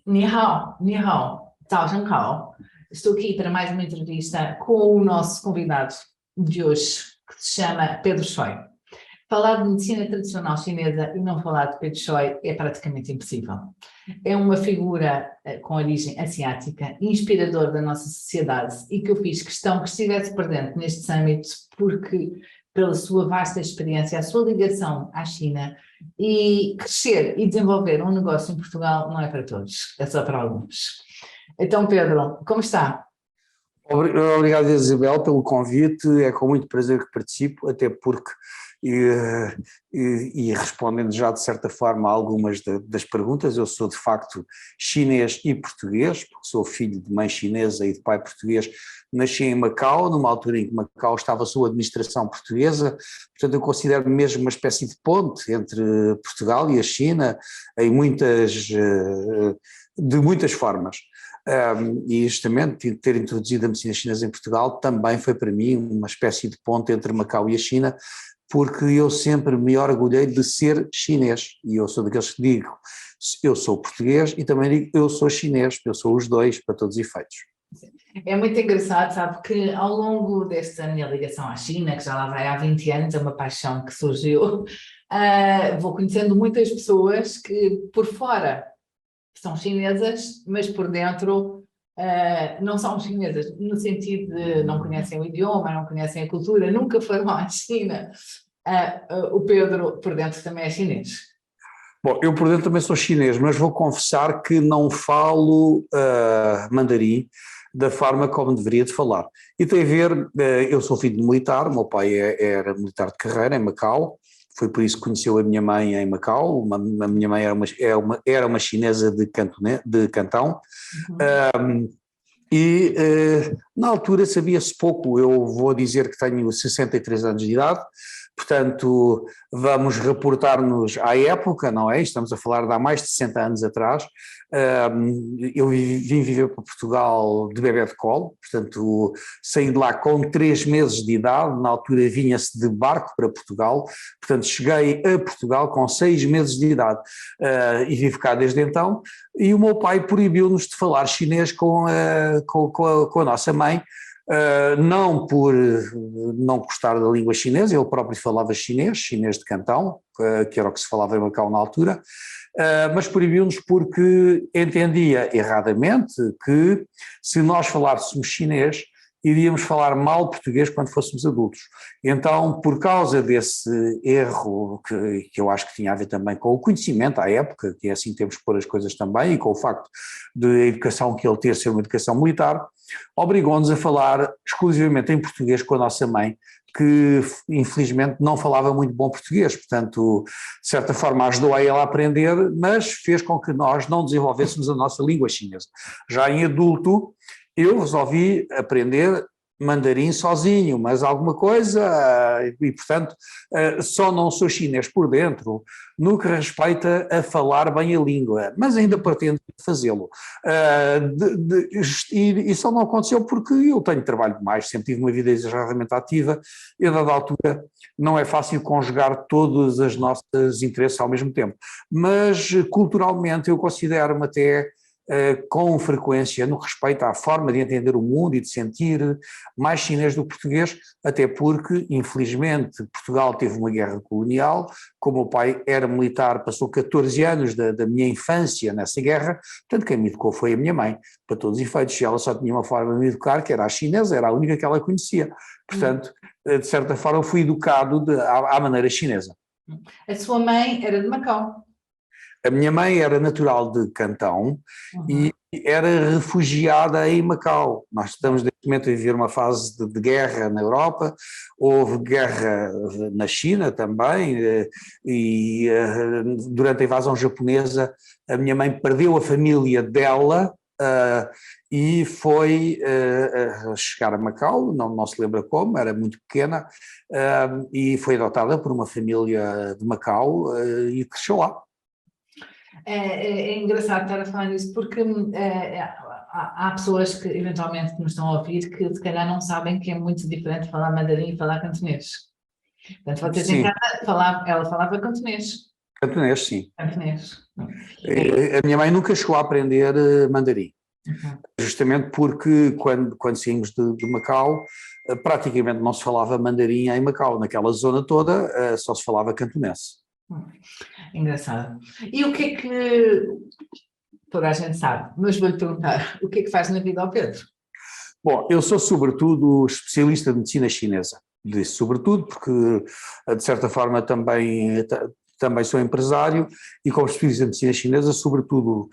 Ni hao, Zhao Shen Hao. Estou aqui para mais uma entrevista com o nosso convidado de hoje, que se chama Pedro Choi. Falar de medicina tradicional chinesa e não falar de Pedro Choi é praticamente impossível. É uma figura com origem asiática, inspirador da nossa sociedade e que eu fiz questão que estivesse presente neste summit porque, pela sua vasta experiência, a sua ligação à China e crescer e desenvolver um negócio em Portugal não é para todos, é só para alguns. Então, Pedro, como está? Obrigado, Isabel, pelo convite. É com muito prazer que participo, até porque, e respondendo já de certa forma a algumas das perguntas, eu sou de facto chinês e português, porque sou filho de mãe chinesa e de pai português. Nasci em Macau, numa altura em que Macau estava sob administração portuguesa, portanto eu considero mesmo uma espécie de ponte entre Portugal e a China, em de muitas formas. E justamente ter introduzido a medicina chinesa em Portugal também foi para mim uma espécie de ponte entre Macau e a China, porque eu sempre me orgulhei de ser chinês, e eu sou daqueles que digo, eu sou português e também digo, eu sou chinês, eu sou os dois para todos os efeitos. É muito engraçado, sabe, que ao longo desta minha ligação à China, que já lá vai há 20 anos, é uma paixão que surgiu, vou conhecendo muitas pessoas que por fora são chinesas, mas por dentro não são chinesas, no sentido de não conhecem o idioma, não conhecem a cultura, nunca foram à China. O Pedro, por dentro, também é chinês. Bom, eu por dentro também sou chinês, mas vou confessar que não falo mandarim da forma como deveria de falar. E tem a ver, eu sou filho de militar, o meu pai era militar de carreira em Macau. Foi por isso que conheceu a minha mãe em Macau. A minha mãe era uma chinesa de Cantão. Uhum. Na altura sabia-se pouco. Eu vou dizer que tenho 63 anos de idade, portanto vamos reportar-nos à época, não é? Estamos a falar de há mais de 60 anos atrás. Eu vim viver para Portugal de bebé de colo, portanto saí de lá com 3 meses de idade. Na altura vinha-se de barco para Portugal, portanto cheguei a Portugal com 6 meses de idade e vivo cá desde então. E o meu pai proibiu-nos de falar chinês com a nossa mãe, não por não gostar da língua chinesa. Ele próprio falava chinês de Cantão, que era o que se falava em Macau na altura, mas proibiu-nos porque entendia erradamente que se nós falássemos chinês, iríamos falar mal português quando fôssemos adultos. Então, por causa desse erro, que eu acho que tinha a ver também com o conhecimento à época, que é assim que temos que pôr as coisas também, e com o facto de a educação que ele ter ser uma educação militar, obrigou-nos a falar exclusivamente em português com a nossa mãe, que infelizmente não falava muito bom português, portanto, de certa forma ajudou a ela a aprender, mas fez com que nós não desenvolvêssemos a nossa língua chinesa. Já em adulto, eu resolvi aprender mandarim sozinho, mas alguma coisa, e portanto só não sou chinês por dentro no que respeita a falar bem a língua, mas ainda pretendo fazê-lo. E só não aconteceu porque eu tenho trabalho demais, sempre tive uma vida exageradamente ativa e a dada altura não é fácil conjugar todos os nossos interesses ao mesmo tempo, mas culturalmente eu considero-me até com frequência no respeito à forma de entender o mundo e de sentir mais chinês do que português, até porque, infelizmente, Portugal teve uma guerra colonial, como o meu pai era militar, passou 14 anos da minha infância nessa guerra, portanto quem me educou foi a minha mãe, para todos os efeitos, ela só tinha uma forma de me educar, que era a chinesa, era a única que ela conhecia, portanto, de certa forma eu fui educado à maneira chinesa. A sua mãe era de Macau. A minha mãe era natural de Cantão e era refugiada em Macau. Nós estamos neste momento a viver uma fase de guerra na Europa, houve guerra na China também, e durante a invasão japonesa a minha mãe perdeu a família dela e foi chegar a Macau, não se lembra como, era muito pequena, e foi adotada por uma família de Macau e cresceu lá. É engraçado estar a falar nisso porque há pessoas que eventualmente nos estão a ouvir que se calhar não sabem que é muito diferente falar mandarim e falar cantonês. Portanto, vocês em Sim. casa ela falava cantonês. Cantonês, sim. Cantonês. A minha mãe nunca chegou a aprender mandarim, Uhum. justamente porque quando saímos de Macau, praticamente não se falava mandarim em Macau, naquela zona toda, só se falava cantonês. Hum, Engraçado. E o que é que toda a gente sabe, mas vou-lhe perguntar, o que é que faz na vida ao Pedro? Bom, eu sou sobretudo especialista de medicina chinesa, disse sobretudo porque de certa forma também sou empresário e como especialista de medicina chinesa, sobretudo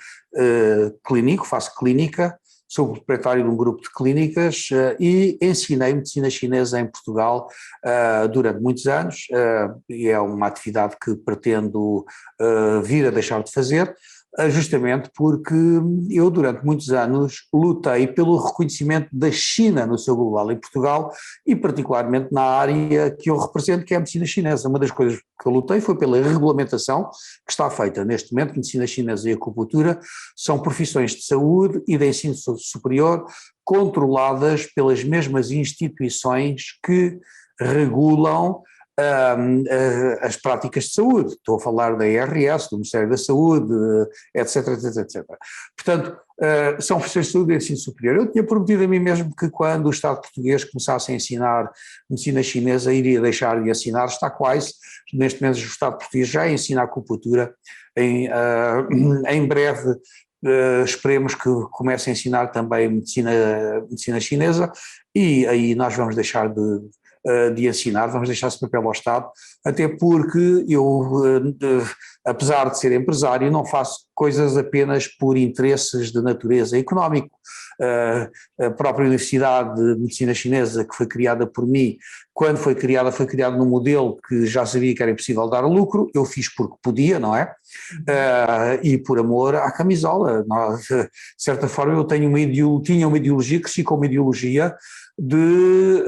clínico, faço clínica, sou proprietário de um grupo de clínicas e ensinei medicina chinesa em Portugal durante muitos anos e é uma atividade que pretendo vir a deixar de fazer, justamente porque eu durante muitos anos lutei pelo reconhecimento da China no seu global em Portugal e particularmente na área que eu represento, que é a medicina chinesa. Uma das coisas que eu lutei foi pela regulamentação que está feita neste momento. Medicina chinesa e acupuntura são profissões de saúde e de ensino superior controladas pelas mesmas instituições que regulam as práticas de saúde. Estou a falar da IRS, do Ministério da Saúde, etc, etc, etc. Portanto, são professores de saúde e ensino superior. Eu tinha prometido a mim mesmo que quando o Estado português começasse a ensinar medicina chinesa, iria deixar de ensinar, está quase, neste momento o Estado português já ensina acupuntura, em breve esperemos que comece a ensinar também medicina chinesa e aí nós vamos deixar de ensinar, vamos deixar esse papel ao Estado, até porque eu, apesar de ser empresário, não faço coisas apenas por interesses de natureza económico. A própria Universidade de Medicina Chinesa, que foi criada por mim, quando foi criada num modelo que já sabia que era impossível dar lucro, eu fiz porque podia, não é? E por amor à camisola. De certa forma eu tinha uma ideologia, cresci com uma ideologia de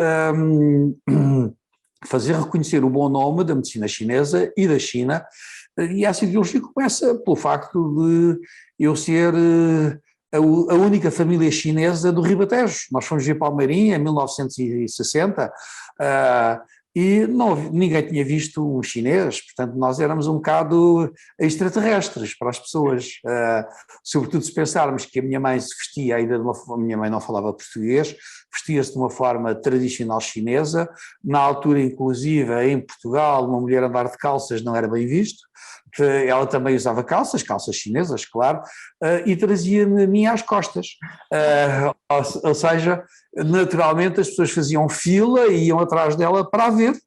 fazer reconhecer o bom nome da medicina chinesa e da China, e essa ideologia começa pelo facto de eu ser a única família chinesa do Ribatejo. Nós fomos de Palmeirim em 1960 e ninguém tinha visto um chinês, portanto nós éramos um bocado extraterrestres para as pessoas, sobretudo se pensarmos que a minha mãe se vestia ainda a minha mãe não falava português, vestia-se de uma forma tradicional chinesa, na altura inclusive em Portugal uma mulher andar de calças não era bem visto, ela também usava calças chinesas, claro, e trazia-me a mim às costas, ou seja, naturalmente as pessoas faziam fila e iam atrás dela para a ver,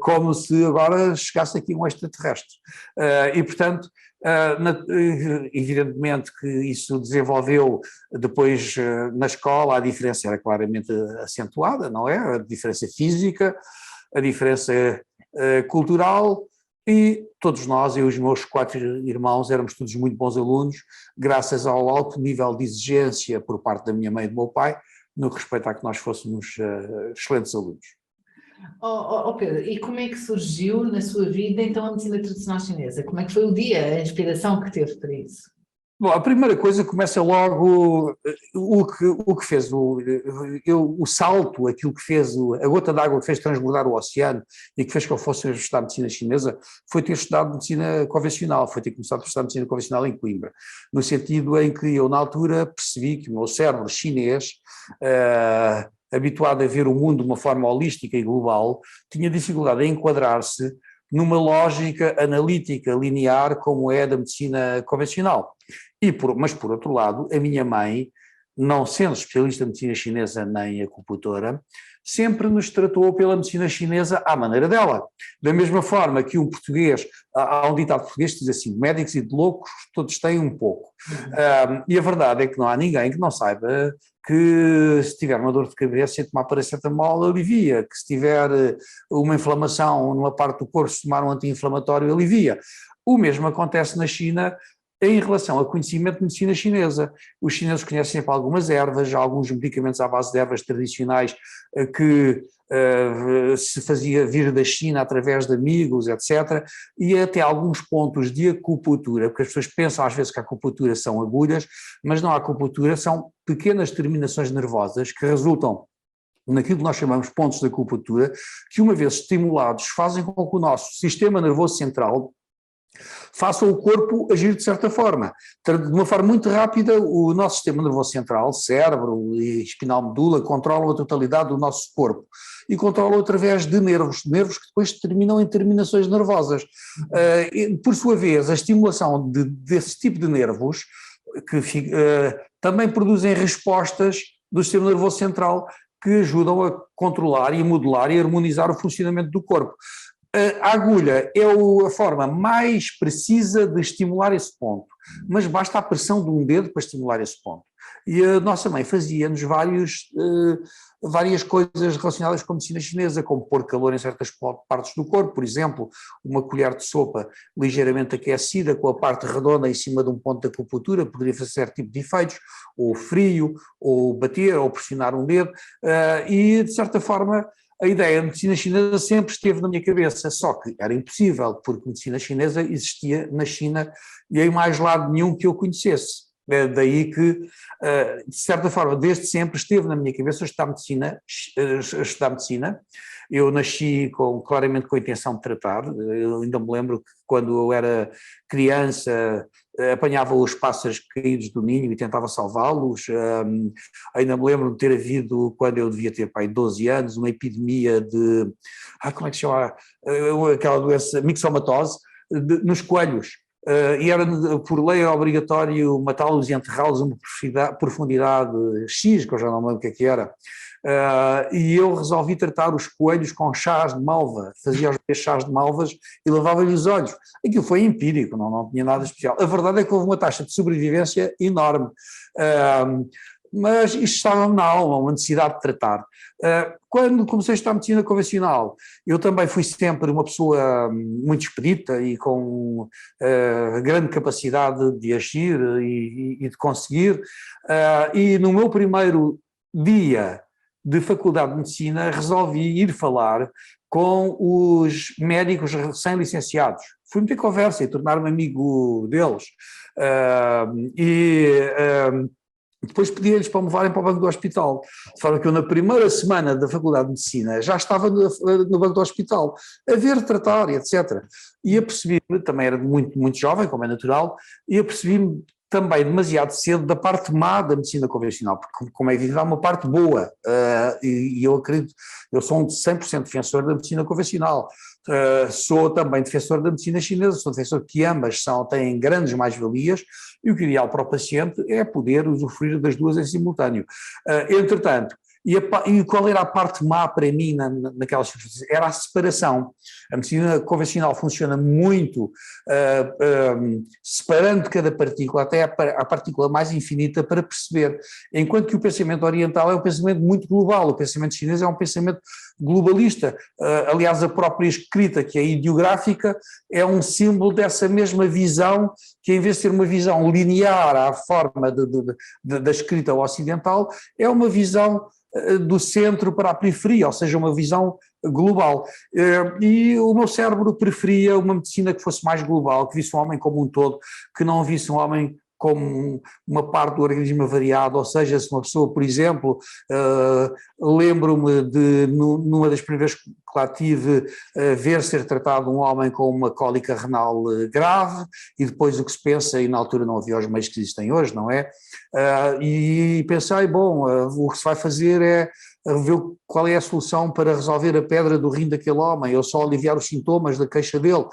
como se agora chegasse aqui um extraterrestre. E portanto, evidentemente que isso desenvolveu depois na escola, a diferença era claramente acentuada, não é? A diferença física, a diferença cultural, e todos nós, eu e os meus 4 irmãos, éramos todos muito bons alunos, graças ao alto nível de exigência por parte da minha mãe e do meu pai, no que respeita a que nós fôssemos excelentes alunos. Pedro, e como é que surgiu na sua vida então a medicina tradicional chinesa? Como é que foi o dia, a inspiração que teve para isso? Bom, a primeira coisa começa logo o que fez o salto, aquilo que fez, a gota d'água que fez transbordar o oceano e que fez que eu fosse estudar medicina chinesa, foi ter estudado medicina convencional, foi ter começado a estudar medicina convencional em Coimbra, no sentido em que eu na altura percebi que o meu cérebro chinês, habituado a ver o mundo de uma forma holística e global, tinha dificuldade em enquadrar-se numa lógica analítica linear como é da medicina convencional. Mas, por outro lado, a minha mãe, não sendo especialista em medicina chinesa nem acupuntora, sempre nos tratou pela medicina chinesa à maneira dela. Da mesma forma que um português, há um ditado português que diz assim, médicos e de loucos todos têm um pouco. E a verdade é que não há ninguém que não saiba que se tiver uma dor de cabeça e tomar paracetamol alivia, que se tiver uma inflamação numa parte do corpo, se tomar um anti-inflamatório alivia. O mesmo acontece na China em relação ao conhecimento de medicina chinesa. Os chineses conhecem sempre algumas ervas, alguns medicamentos à base de ervas tradicionais que se fazia vir da China através de amigos, etc. E até alguns pontos de acupuntura, porque as pessoas pensam às vezes que a acupuntura são agulhas, mas não, a acupuntura são pequenas terminações nervosas que resultam naquilo que nós chamamos pontos de acupuntura, que uma vez estimulados fazem com que o nosso sistema nervoso central façam o corpo agir de certa forma. De uma forma muito rápida, o nosso sistema nervoso central, cérebro e espinal medula, controlam a totalidade do nosso corpo e controlam através de nervos que depois terminam em terminações nervosas. Por sua vez, a estimulação desse tipo de nervos também produzem respostas do sistema nervoso central que ajudam a controlar e modular e harmonizar o funcionamento do corpo. A agulha é a forma mais precisa de estimular esse ponto, mas basta a pressão de um dedo para estimular esse ponto. E a nossa mãe fazia-nos várias coisas relacionadas com a medicina chinesa, como pôr calor em certas partes do corpo, por exemplo, uma colher de sopa ligeiramente aquecida com a parte redonda em cima de um ponto de acupuntura, poderia fazer certo tipo de efeitos, ou frio, ou bater, ou pressionar um dedo, e de certa forma a ideia de medicina chinesa sempre esteve na minha cabeça, só que era impossível, porque a medicina chinesa existia na China e em mais lado nenhum que eu conhecesse. Daí que, de certa forma, desde sempre esteve na minha cabeça estudar medicina. Eu nasci claramente com a intenção de tratar. Eu ainda me lembro que quando eu era criança apanhava os pássaros caídos do ninho e tentava salvá-los. Ainda me lembro de ter havido, quando eu devia ter 12 anos, uma epidemia de, como é que se chama, aquela doença, mixomatose, nos coelhos. E era por lei obrigatório matá-los e enterrá-los a uma profundidade X, que eu já não me lembro o que era. E eu resolvi tratar os coelhos com chás de malva, fazia os chás de malvas e lavava-lhe os olhos. Aquilo foi empírico, não tinha nada especial. A verdade é que houve uma taxa de sobrevivência enorme, mas isto estava na alma, uma necessidade de tratar. Quando comecei a estudar medicina convencional, eu também fui sempre uma pessoa muito expedita e com grande capacidade de agir e de conseguir, e no meu primeiro dia de Faculdade de Medicina resolvi ir falar com os médicos recém-licenciados. Fui meter conversa e tornar-me amigo deles. Depois pedi-lhes para me levarem para o banco do hospital, de forma que eu na primeira semana da Faculdade de Medicina já estava no banco do hospital, a ver, tratar e etc. E apercebi-me, também era muito, muito jovem, como é natural, e apercebi-me também demasiado cedo da parte má da medicina convencional, porque como é evidente há uma parte boa, e eu acredito, eu sou um 100% defensor da medicina convencional, sou também defensor da medicina chinesa, sou defensor que ambas têm grandes mais-valias, e o que é ideal para o paciente é poder usufruir das duas em simultâneo. Entretanto, e qual era a parte má para mim naquelas circunstâncias? Era a separação. A medicina convencional funciona muito separando cada partícula, até a partícula mais infinita, para perceber, enquanto que o pensamento oriental é um pensamento muito global, o pensamento chinês é um pensamento globalista. Aliás, a própria escrita, que é ideográfica, é um símbolo dessa mesma visão, que em vez de ser uma visão linear à forma da escrita ocidental, é uma visão do centro para a periferia, ou seja, uma visão global. E o meu cérebro preferia uma medicina que fosse mais global, que visse o homem como um todo, que não visse o homem como uma parte do organismo variado, ou seja, se uma pessoa, por exemplo, lembro-me de, numa das primeiras que lá tive, ver ser tratado um homem com uma cólica renal grave, e depois o que se pensa, e na altura não havia os meios que existem hoje, não é? E pensei, bom, o que se vai fazer é ver qual é a solução para resolver a pedra do rim daquele homem, ou só aliviar os sintomas da queixa dele,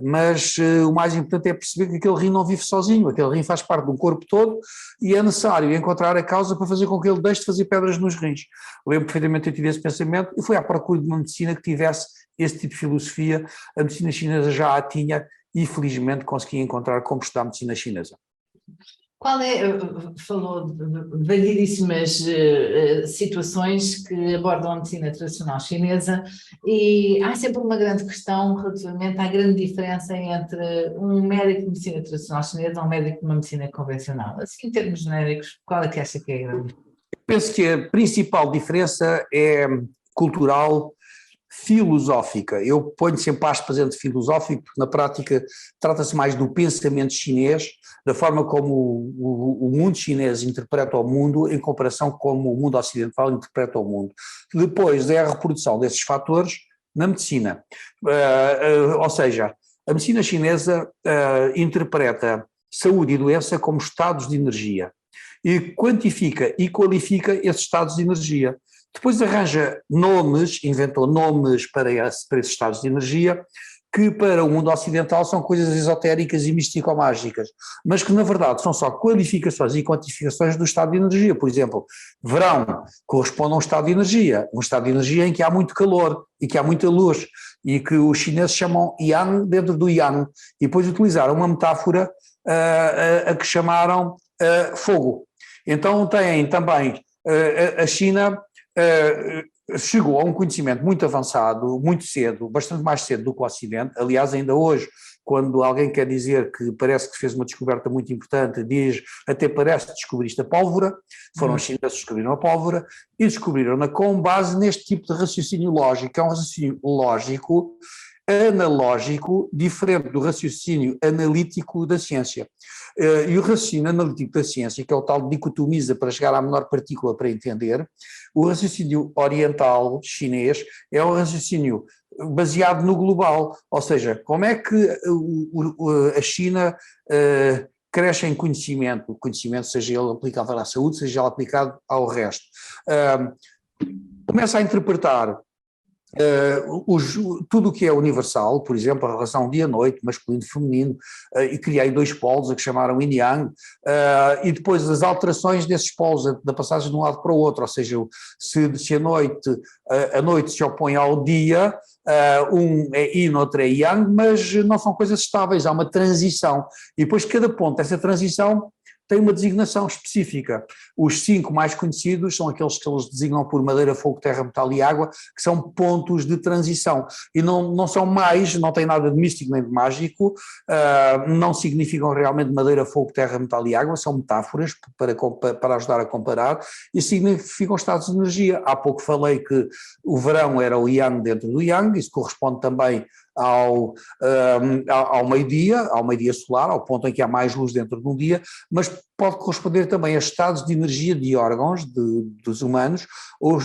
mas o mais importante é perceber que aquele rim não vive sozinho, aquele rim faz parte do corpo todo e é necessário encontrar a causa para fazer com que ele deixe de fazer pedras nos rins. Lembro perfeitamente de ter tido esse pensamento e fui à procura de uma medicina que tivesse esse tipo de filosofia. A medicina chinesa já a tinha e felizmente consegui encontrar como estudar a medicina chinesa. Falou de variedíssimas situações que abordam a medicina tradicional chinesa e há sempre uma grande questão relativamente à grande diferença entre um médico de medicina tradicional chinesa e um médico de uma medicina convencional. Assim, em termos genéricos, qual é que acha que é a grande? Penso que a principal diferença é cultural, filosófica. Eu ponho sempre aspas entre filosófico, porque na prática trata-se mais do pensamento chinês, da forma como o mundo chinês interpreta o mundo em comparação com como o mundo ocidental interpreta o mundo. Depois é a reprodução desses fatores na medicina. Ou seja, A medicina chinesa interpreta saúde e doença como estados de energia e quantifica e qualifica esses estados de energia. Depois arranja nomes, inventou nomes para esses estados de energia, que para o mundo ocidental são coisas esotéricas e místico-mágicas, mas que na verdade são só qualificações e quantificações do estado de energia. Por exemplo, verão corresponde a um estado de energia em que há muito calor e que há muita luz, e que os chineses chamam yang dentro do yang, e depois utilizaram uma metáfora a que chamaram fogo. Então tem também a China chegou a um conhecimento muito avançado, muito cedo, bastante mais cedo do que o Ocidente. Aliás, ainda hoje, quando alguém quer dizer que parece que fez uma descoberta muito importante, diz, até parece que descobriste a pólvora, foram os chineses que descobriram a pólvora, e descobriram-na com base neste tipo de raciocínio lógico, que é um raciocínio lógico, analógico, diferente do raciocínio analítico da ciência. E o raciocínio analítico da ciência, que é o tal de dicotomiza para chegar à menor partícula para entender, o raciocínio oriental chinês é um raciocínio baseado no global, ou seja, como é que a China cresce em conhecimento, seja ele aplicado à saúde, seja ele aplicado ao resto. Começa a interpretar tudo o que é universal, por exemplo, a relação dia-noite, masculino e feminino, e criei dois polos, a que chamaram yin yang, e depois as alterações desses polos, da passagem de um lado para o outro, ou seja, se a noite se opõe ao dia, um é yin, outro é yang, mas não são coisas estáveis, há uma transição, e depois cada ponto dessa transição tem uma designação específica. Os 5 mais conhecidos são aqueles que eles designam por madeira, fogo, terra, metal e água, que são pontos de transição. E não são mais, não tem nada de místico nem de mágico, não significam realmente madeira, fogo, terra, metal e água, são metáforas para ajudar a comparar, e significam estados de energia. Há pouco falei que o verão era o yang dentro do yang, isso corresponde também ao meio-dia solar, ao ponto em que há mais luz dentro de um dia, mas pode corresponder também a estados de energia de órgãos dos humanos, ou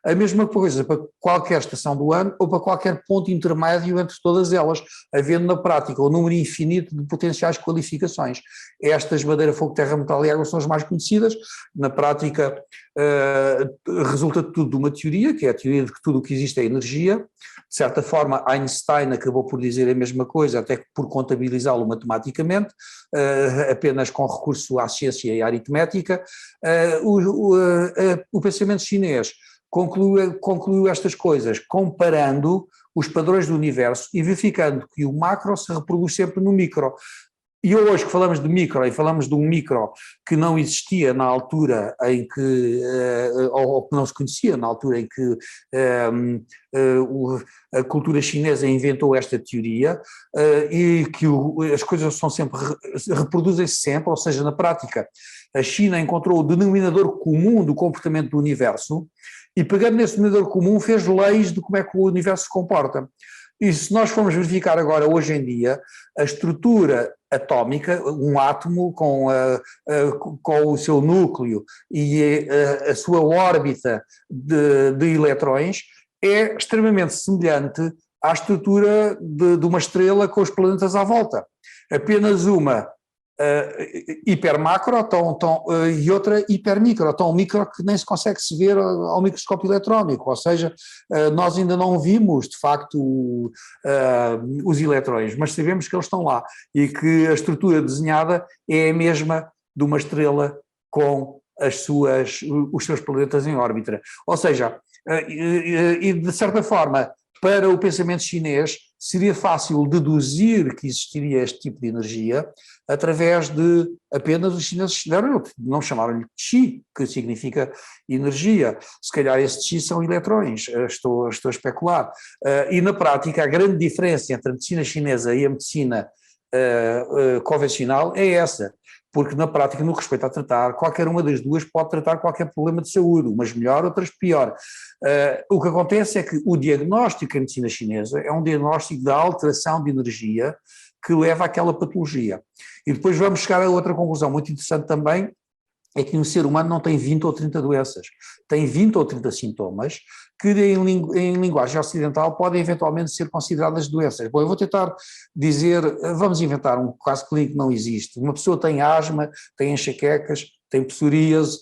a mesma coisa para qualquer estação do ano ou para qualquer ponto intermédio entre todas elas, havendo na prática um número infinito de potenciais qualificações. Estas, madeira, fogo, terra, metal e água, são as mais conhecidas. Na prática resulta tudo de uma teoria, que é a teoria de que tudo o que existe é energia. De certa forma, Einstein acabou por dizer a mesma coisa, até que por contabilizá-lo matematicamente, apenas com recurso à ciência e à aritmética. O pensamento chinês concluiu estas coisas comparando os padrões do universo e verificando que o macro se reproduz sempre no micro. E hoje que falamos de micro, e falamos de um micro que não existia na altura em que, ou que não se conhecia na altura em que a cultura chinesa inventou esta teoria, e que as coisas são sempre, reproduzem-se sempre, ou seja, na prática, a China encontrou o denominador comum do comportamento do universo e, pegando nesse denominador comum, fez leis de como é que o universo se comporta. E se nós formos verificar agora, hoje em dia, a estrutura atómica, um átomo com o seu núcleo e a sua órbita de eletrões, é extremamente semelhante à estrutura de uma estrela com os planetas à volta. Apenas uma hipermacro e outra hipermicro, tão micro que nem se consegue se ver ao microscópio eletrónico, ou seja, nós ainda não vimos de facto os eletrões, mas sabemos que eles estão lá e que a estrutura desenhada é a mesma de uma estrela com os seus planetas em órbita. Ou seja, e de certa forma, para o pensamento chinês, seria fácil deduzir que existiria este tipo de energia através de apenas os chineses não chamaram-lhe Qi, que significa energia. Se calhar esses Qi são eletrões, estou a especular. E na prática a grande diferença entre a medicina chinesa e a medicina convencional é essa, porque na prática, no respeito a tratar, qualquer uma das duas pode tratar qualquer problema de saúde, umas melhor, outras pior. O que acontece é que o diagnóstico em medicina chinesa é um diagnóstico da alteração de energia que leva àquela patologia. E depois vamos chegar a outra conclusão muito interessante também, é que um ser humano não tem 20 ou 30 doenças, tem 20 ou 30 sintomas que em linguagem ocidental podem eventualmente ser consideradas doenças. Bom, eu vou tentar dizer, vamos inventar um caso clínico que não existe. Uma pessoa tem asma, tem enxaquecas, tem psoríase,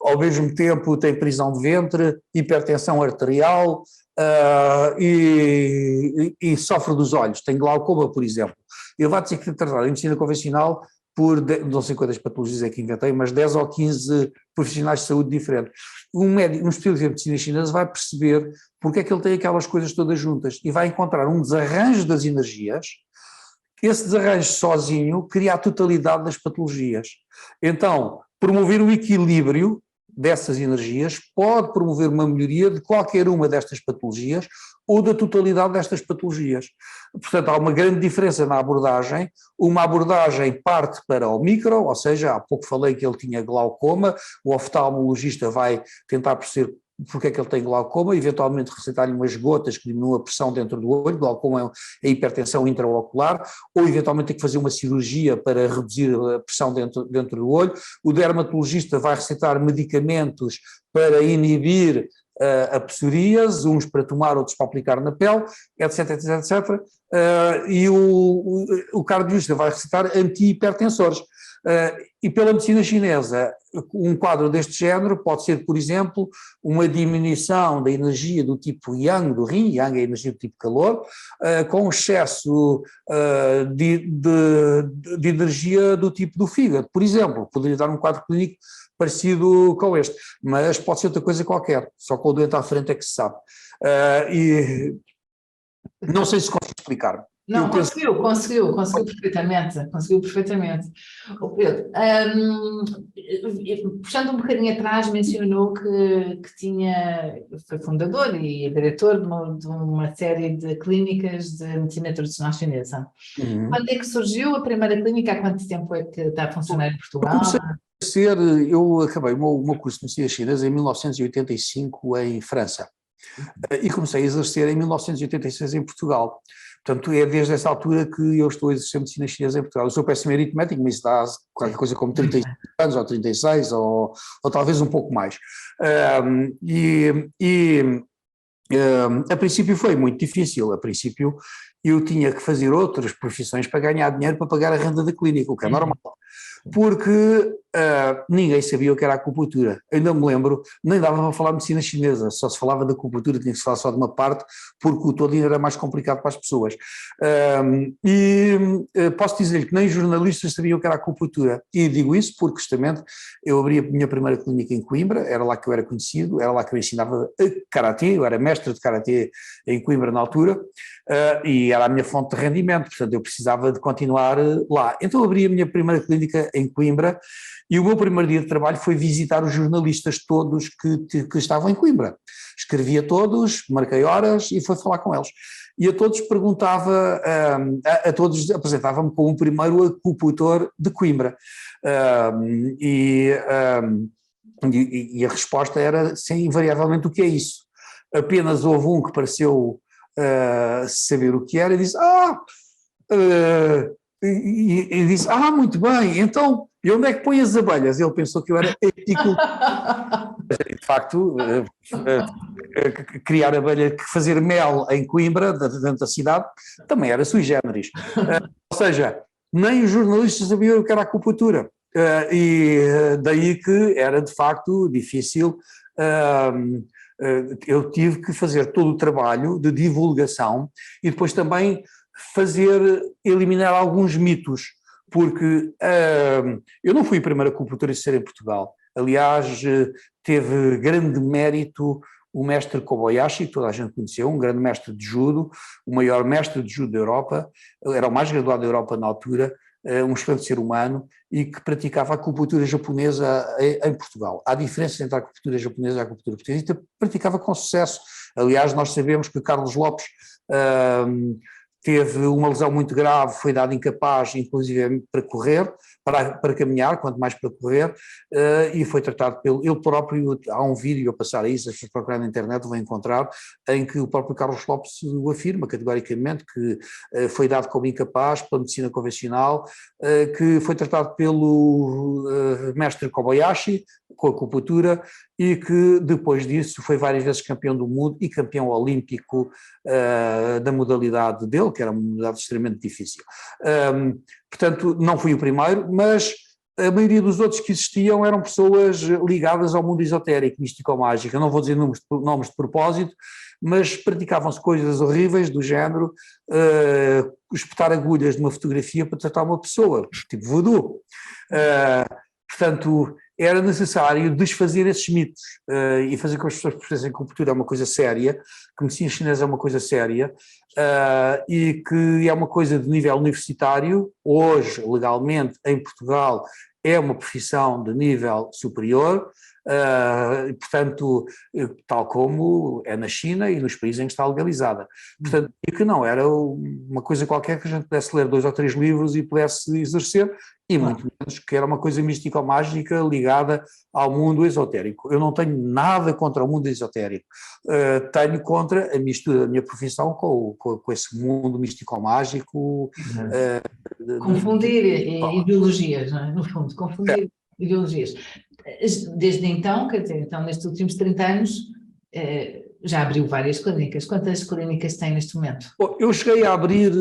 ao mesmo tempo tem prisão de ventre, hipertensão arterial e sofre dos olhos, tem glaucoma, por exemplo. Ele vai ter que ser tratado em medicina convencional por, não sei quantas patologias é que inventei, mas 10 ou 15 profissionais de saúde diferentes. Um especialista em medicina chinesa vai perceber porque é que ele tem aquelas coisas todas juntas e vai encontrar um desarranjo das energias. Esse desarranjo sozinho cria a totalidade das patologias. Então, promover o equilíbrio dessas energias pode promover uma melhoria de qualquer uma destas patologias ou da totalidade destas patologias. Portanto, há uma grande diferença na abordagem. Uma abordagem parte para o micro, ou seja, há pouco falei que ele tinha glaucoma, o oftalmologista vai tentar perceber porque é que ele tem glaucoma, eventualmente receitar-lhe umas gotas que diminuam a pressão dentro do olho. Glaucoma é a hipertensão intraocular, ou eventualmente tem que fazer uma cirurgia para reduzir a pressão dentro do olho. O dermatologista vai receitar medicamentos para inibir a psoríase, uns para tomar, outros para aplicar na pele, etc, etc, etc. E o cardiologista vai recitar antihipertensores. E pela medicina chinesa, um quadro deste género pode ser, por exemplo, uma diminuição da energia do tipo yang do rim, yang é a energia do tipo calor, com excesso de energia do tipo do fígado, por exemplo. Poderia dar um quadro clínico parecido com este, mas pode ser outra coisa qualquer, só com o doente à frente é que se sabe. E não sei se consigo explicar. Não, conseguiu perfeitamente. Oh, Pedro, puxando um bocadinho atrás, mencionou que foi fundador e diretor de uma série de clínicas de medicina tradicional chinesa. Quando é que surgiu a primeira clínica? Há quanto tempo é que está a funcionar em Portugal? Eu acabei o meu curso de medicina chinesa em 1985 em França e comecei a exercer em 1986 em Portugal. Portanto, é desde essa altura que eu estou a exercer medicina chinesa em Portugal. Eu sou péssimo em aritmética, mas isso dá qualquer coisa como 35 anos, ou 36, ou talvez um pouco mais. A princípio foi muito difícil. A princípio eu tinha que fazer outras profissões para ganhar dinheiro para pagar a renda da clínica, o que é normal. Porque ninguém sabia o que era a acupuntura. Ainda me lembro, nem dava para falar medicina chinesa, só se falava da acupuntura, tinha que se falar só de uma parte, porque o todo ainda era mais complicado para as pessoas. Posso dizer-lhe que nem jornalistas sabiam o que era a acupuntura, e digo isso porque justamente eu abri a minha primeira clínica em Coimbra, era lá que eu era conhecido, era lá que eu ensinava karatê, eu era mestre de karatê em Coimbra na altura, e era a minha fonte de rendimento, portanto eu precisava de continuar lá. Então abri a minha primeira clínica em Coimbra e o meu primeiro dia de trabalho foi visitar os jornalistas todos que estavam em Coimbra. Escrevi a todos, marquei horas e fui falar com eles. E a todos perguntava, a todos apresentava-me como o primeiro acupuntor de Coimbra. E a resposta era, sim, invariavelmente, o que é isso? Apenas houve um que pareceu saber o que era e disse, e disse, muito bem, então, e onde é que põe as abelhas? Ele pensou que eu era apicultor. De facto, criar abelha, fazer mel em Coimbra, dentro da cidade, também era sui generis. Ou seja, nem os jornalistas sabiam o que era a acupuntura. E daí que era de facto difícil. Eu tive que fazer todo o trabalho de divulgação e depois também eliminar alguns mitos, porque eu não fui a primeira acupunturista a ser em Portugal. Aliás, teve grande mérito o mestre Kobayashi, que toda a gente conheceu, um grande mestre de judo, o maior mestre de judo da Europa, era o mais graduado da Europa na altura, um excelente ser humano e que praticava a acupuntura japonesa em Portugal. Há diferença entre a acupuntura japonesa e a acupuntura portuguesa, e praticava com sucesso. Aliás, nós sabemos que Carlos Lopes teve uma lesão muito grave, foi dado incapaz, inclusive para correr, para caminhar, quanto mais para correr, e foi tratado ele próprio. Há um vídeo a passar aí, se as pessoas procurarem na internet vão encontrar, em que o próprio Carlos Lopes o afirma categoricamente, que foi dado como incapaz pela medicina convencional, que foi tratado pelo mestre Kobayashi, com a acupuntura, e que depois disso foi várias vezes campeão do mundo e campeão olímpico da modalidade dele, que era uma modalidade extremamente difícil. Portanto, não fui o primeiro, mas a maioria dos outros que existiam eram pessoas ligadas ao mundo esotérico, místico-mágico. Eu não vou dizer nomes de propósito, mas praticavam-se coisas horríveis do género espetar agulhas de uma fotografia para tratar uma pessoa, tipo voodoo. Portanto, era necessário desfazer esses mitos e fazer com que as pessoas percebessem que a acupuntura é uma coisa séria, que a medicina chinesa é uma coisa séria e que é uma coisa de nível universitário. Hoje, legalmente, em Portugal, é uma profissão de nível superior, portanto, tal como é na China e nos países em que está legalizada. Portanto, e que não era uma coisa qualquer que a gente pudesse ler 2 ou 3 livros e pudesse exercer, e muito menos que era uma coisa místico-mágica ligada ao mundo esotérico. Eu não tenho nada contra o mundo esotérico, tenho contra a mistura da minha profissão com esse mundo místico-mágico. Confundir ideologias, não é? No fundo, confundir ideologias. Desde então, quer dizer, então nestes últimos 30 anos, já abriu várias clínicas. Quantas clínicas tem neste momento? Bom, eu cheguei a abrir,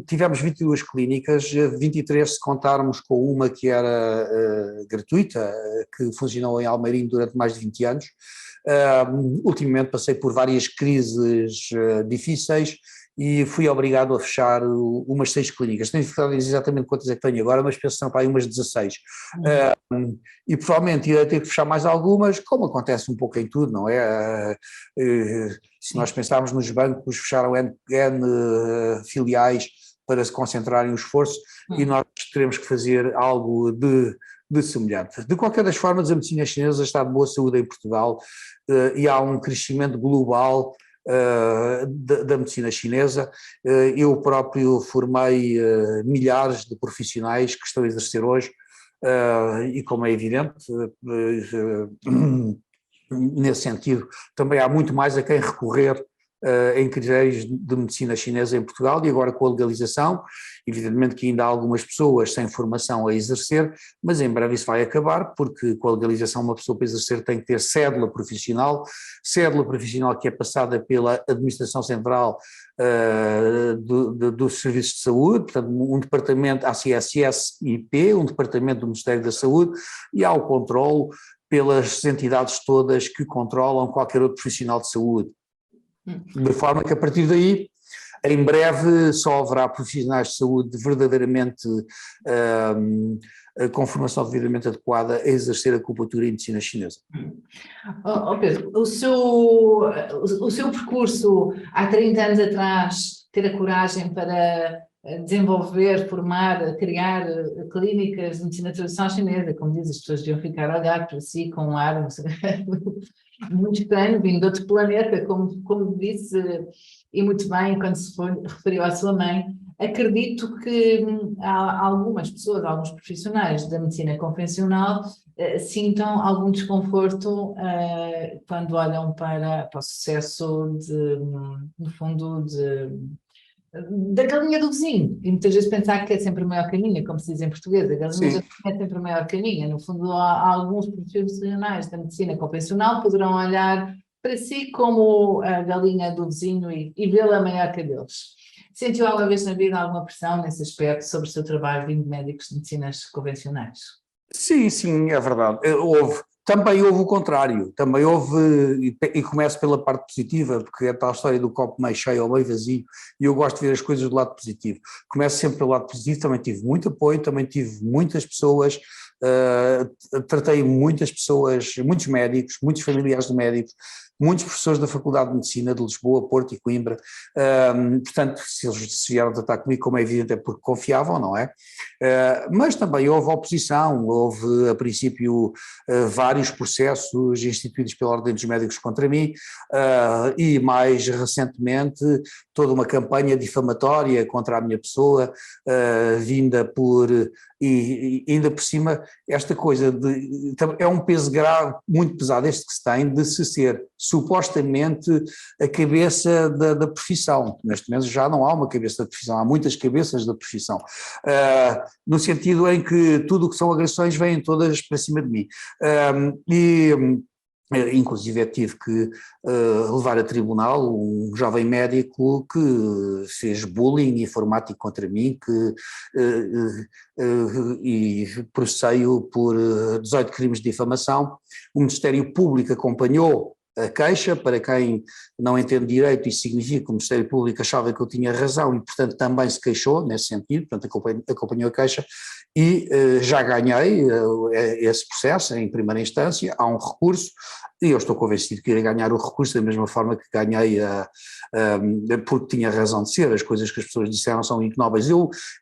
tivemos 22 clínicas, 23 se contarmos com uma que era gratuita, que funcionou em Almeirim durante mais de 20 anos. Ultimamente passei por várias crises difíceis e fui obrigado a fechar umas 6 clínicas. Tenho dificuldade de dizer exatamente quantas é que tenho agora, mas penso que são para aí umas 16. E provavelmente irei ter que fechar mais algumas, como acontece um pouco em tudo, não é? Se nós pensarmos nos bancos, fecharam N filiais para se concentrarem o esforço e nós teremos que fazer algo de semelhante. De qualquer das formas, a medicina chinesa está de boa saúde em Portugal e há um crescimento global da medicina chinesa. Eu próprio formei milhares de profissionais que estão a exercer hoje e, como é evidente, nesse sentido, também há muito mais a quem recorrer em critérios de medicina chinesa em Portugal, e agora com a legalização, evidentemente que ainda há algumas pessoas sem formação a exercer, mas em breve isso vai acabar, porque com a legalização uma pessoa para exercer tem que ter cédula profissional que é passada pela Administração Central dos Serviços de Saúde, portanto um departamento, ACSS-IP, um departamento do Ministério da Saúde, e há o controlo pelas entidades todas que controlam qualquer outro profissional de saúde. De forma que a partir daí, em breve, só haverá profissionais de saúde verdadeiramente com formação devidamente adequada a exercer a acupuntura e medicina chinesa. Pedro, o seu percurso há 30 anos atrás, ter a coragem para desenvolver, formar, criar clínicas de medicina tradicional chinesa, como diz, as pessoas deviam ficar a olhar para si com um ar muito estranho, vindo de outro planeta, como disse, e muito bem, quando se referiu à sua mãe. Acredito que há algumas pessoas, alguns profissionais da medicina convencional sintam algum desconforto quando olham para o sucesso no fundo, da galinha do vizinho, e muitas vezes pensar que é sempre a maior caninha, como se diz em português, a galinha do vizinho é sempre a maior caninha. No fundo, há alguns profissionais da medicina convencional poderão olhar para si como a galinha do vizinho e vê-la maior que a deles. Sentiu alguma vez na vida alguma pressão nesse aspecto sobre o seu trabalho vindo de médicos de medicinas convencionais? Sim, é verdade. Também houve o contrário, também houve, e começo pela parte positiva, porque é a tal história do copo meio cheio ou meio vazio, e eu gosto de ver as coisas do lado positivo. Começo sempre pelo lado positivo, também tive muito apoio, também tive muitas pessoas, tratei muitas pessoas, muitos médicos, muitos familiares de médicos, muitos professores da Faculdade de Medicina de Lisboa, Porto e Coimbra, portanto, se eles se vieram tratar comigo, como é evidente, é porque confiavam, não é? Mas também houve oposição, houve a princípio vários processos instituídos pela Ordem dos Médicos contra mim e mais recentemente toda uma campanha difamatória contra a minha pessoa, vinda por, e ainda por cima, esta coisa é um peso grave, muito pesado este que se tem, de se ser supostamente a cabeça da profissão. Neste momento já não há uma cabeça da profissão, há muitas cabeças da profissão, no sentido em que tudo o que são agressões vêm todas para cima de mim. Inclusive tive que levar a tribunal um jovem médico que fez bullying informático contra mim, e processei-o por 18 crimes de difamação. O Ministério Público acompanhou a queixa. Para quem não entende direito, isso significa que o Ministério Público achava que eu tinha razão e, portanto, também se queixou nesse sentido, portanto, acompanhou a queixa e já ganhei esse processo em primeira instância. Há um recurso e eu estou convencido que irei ganhar o recurso da mesma forma que ganhei, porque tinha razão de ser. As coisas que as pessoas disseram são ignóbeis.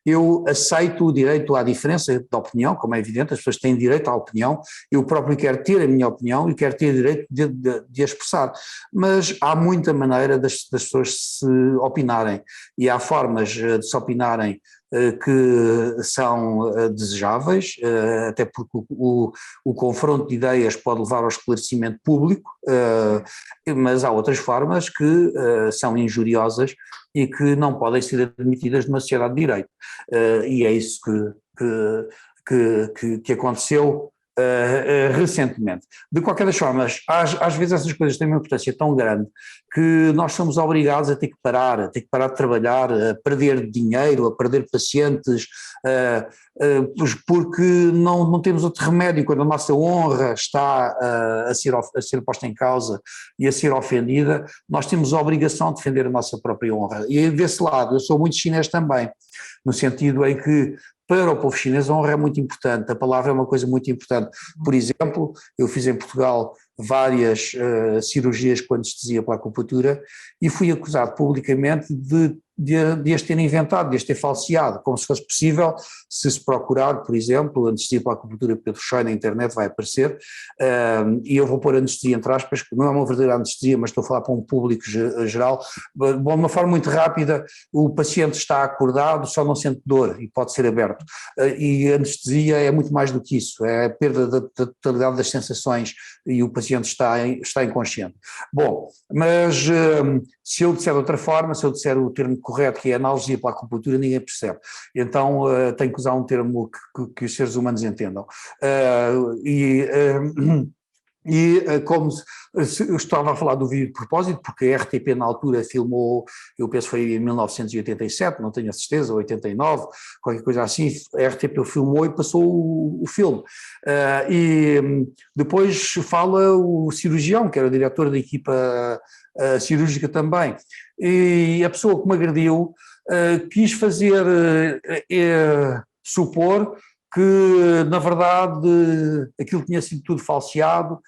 Eu aceito o direito à diferença de opinião, como é evidente, as pessoas têm direito à opinião, eu próprio quero ter a minha opinião e quero ter direito de expressar, mas há muita maneira das pessoas se opinarem, e há formas de se opinarem que são desejáveis, até porque o confronto de ideias pode levar ao esclarecimento público, mas há outras formas que são injuriosas e que não podem ser admitidas numa sociedade de direito, e é isso que aconteceu recentemente. De qualquer das formas, às vezes essas coisas têm uma importância tão grande que nós somos obrigados a ter que parar de trabalhar, a perder dinheiro, a perder pacientes, porque não temos outro remédio quando a nossa honra está a ser posta em causa e a ser ofendida. Nós temos a obrigação de defender a nossa própria honra. E desse lado, eu sou muito chinês também, no sentido em que para o povo chinês a honra é muito importante, a palavra é uma coisa muito importante. Por exemplo, eu fiz em Portugal várias cirurgias com anestesia pela acupuntura e fui acusado publicamente de as ter inventado, de as ter falseado, como se fosse possível. Se procurar, por exemplo, anestesia pela acupuntura Pedro Choi na internet vai aparecer, e eu vou pôr anestesia entre aspas, que não é uma verdadeira anestesia, mas estou a falar para um público geral. De uma forma muito rápida, o paciente está acordado, só não sente dor e pode ser aberto, e a anestesia é muito mais do que isso, é a perda da totalidade das sensações e o paciente está inconsciente. Bom, mas se eu disser de outra forma, se eu disser o termo correto, que é analgesia pela acupuntura, ninguém percebe. Então tenho que usar um termo que os seres humanos entendam. Como eu estava a falar do vídeo de propósito, porque a RTP na altura filmou, eu penso que foi em 1987, não tenho a certeza, 89, qualquer coisa assim, a RTP filmou e passou o filme. E depois fala o cirurgião, que era o diretor da equipa cirúrgica também, e a pessoa que me agrediu quis fazer supor que, na verdade, aquilo tinha sido tudo falseado,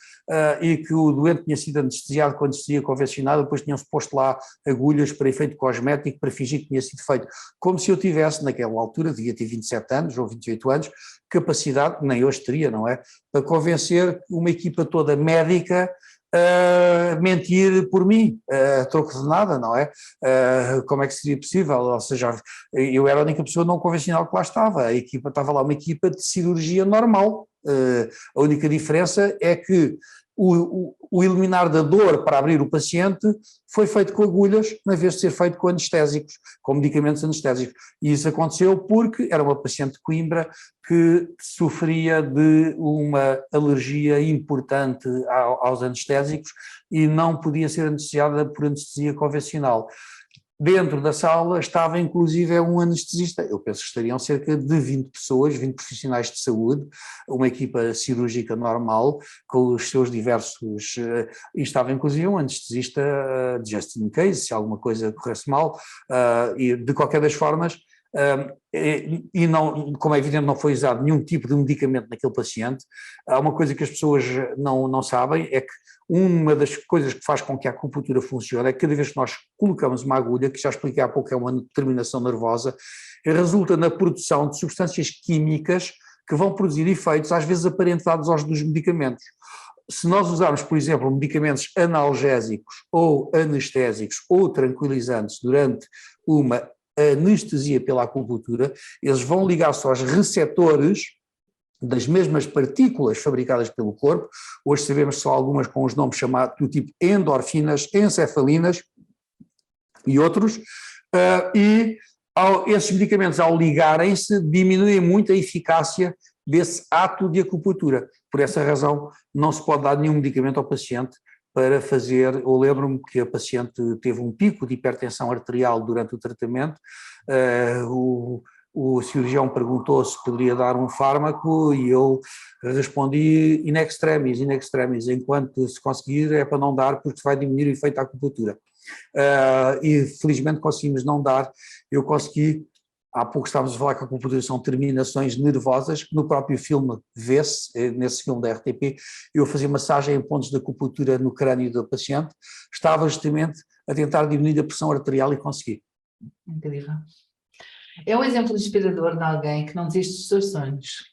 e que o doente tinha sido anestesiado com anestesia convencionada, depois tinham-se posto lá agulhas para efeito cosmético, para fingir que tinha sido feito. Como se eu tivesse, naquela altura, devia ter 27 anos ou 28 anos, capacidade, nem hoje teria, não é, para convencer uma equipa toda médica mentir por mim, troco de nada, não é? Como é que seria possível? Ou seja, eu era a única pessoa não convencional que lá estava, a equipa estava lá, uma equipa de cirurgia normal. A única diferença é que o eliminar da dor para abrir o paciente foi feito com agulhas, na vez de ser feito com anestésicos, com medicamentos anestésicos. E isso aconteceu porque era uma paciente de Coimbra que sofria de uma alergia importante aos anestésicos e não podia ser anestesiada por anestesia convencional. Dentro da sala estava inclusive um anestesista, eu penso que estariam cerca de 20 pessoas, 20 profissionais de saúde, uma equipa cirúrgica normal, com os seus diversos, e estava inclusive um anestesista de just in case, se alguma coisa corresse mal, e de qualquer das formas, e não, como é evidente não foi usado nenhum tipo de medicamento naquele paciente. Há uma coisa que as pessoas não sabem, é que uma das coisas que faz com que a acupuntura funcione é que cada vez que nós colocamos uma agulha, que já expliquei há pouco é uma terminação nervosa, resulta na produção de substâncias químicas que vão produzir efeitos às vezes aparentados aos dos medicamentos. se nós usarmos, por exemplo, medicamentos analgésicos ou anestésicos ou tranquilizantes durante uma anestesia pela acupuntura, eles vão ligar-se aos receptores das mesmas partículas fabricadas pelo corpo. Hoje sabemos só algumas com os nomes chamados do tipo endorfinas, encefalinas e outros, esses medicamentos, ao ligarem-se, diminuem muito a eficácia desse ato de acupuntura. Por essa razão, não se pode dar nenhum medicamento ao paciente para fazer. Eu lembro-me que a paciente teve um pico de hipertensão arterial durante o tratamento, o cirurgião perguntou se poderia dar um fármaco e eu respondi in extremis, enquanto se conseguir é para não dar porque vai diminuir o efeito da acupuntura. E felizmente conseguimos não dar. Eu consegui, há pouco estávamos a falar que a acupuntura são terminações nervosas, que no próprio filme vê-se, nesse filme da RTP, eu fazia massagem em pontos de acupuntura no crânio do paciente, estava justamente a tentar diminuir a pressão arterial e consegui. Incrível. É um exemplo inspirador de alguém que não desiste dos seus sonhos.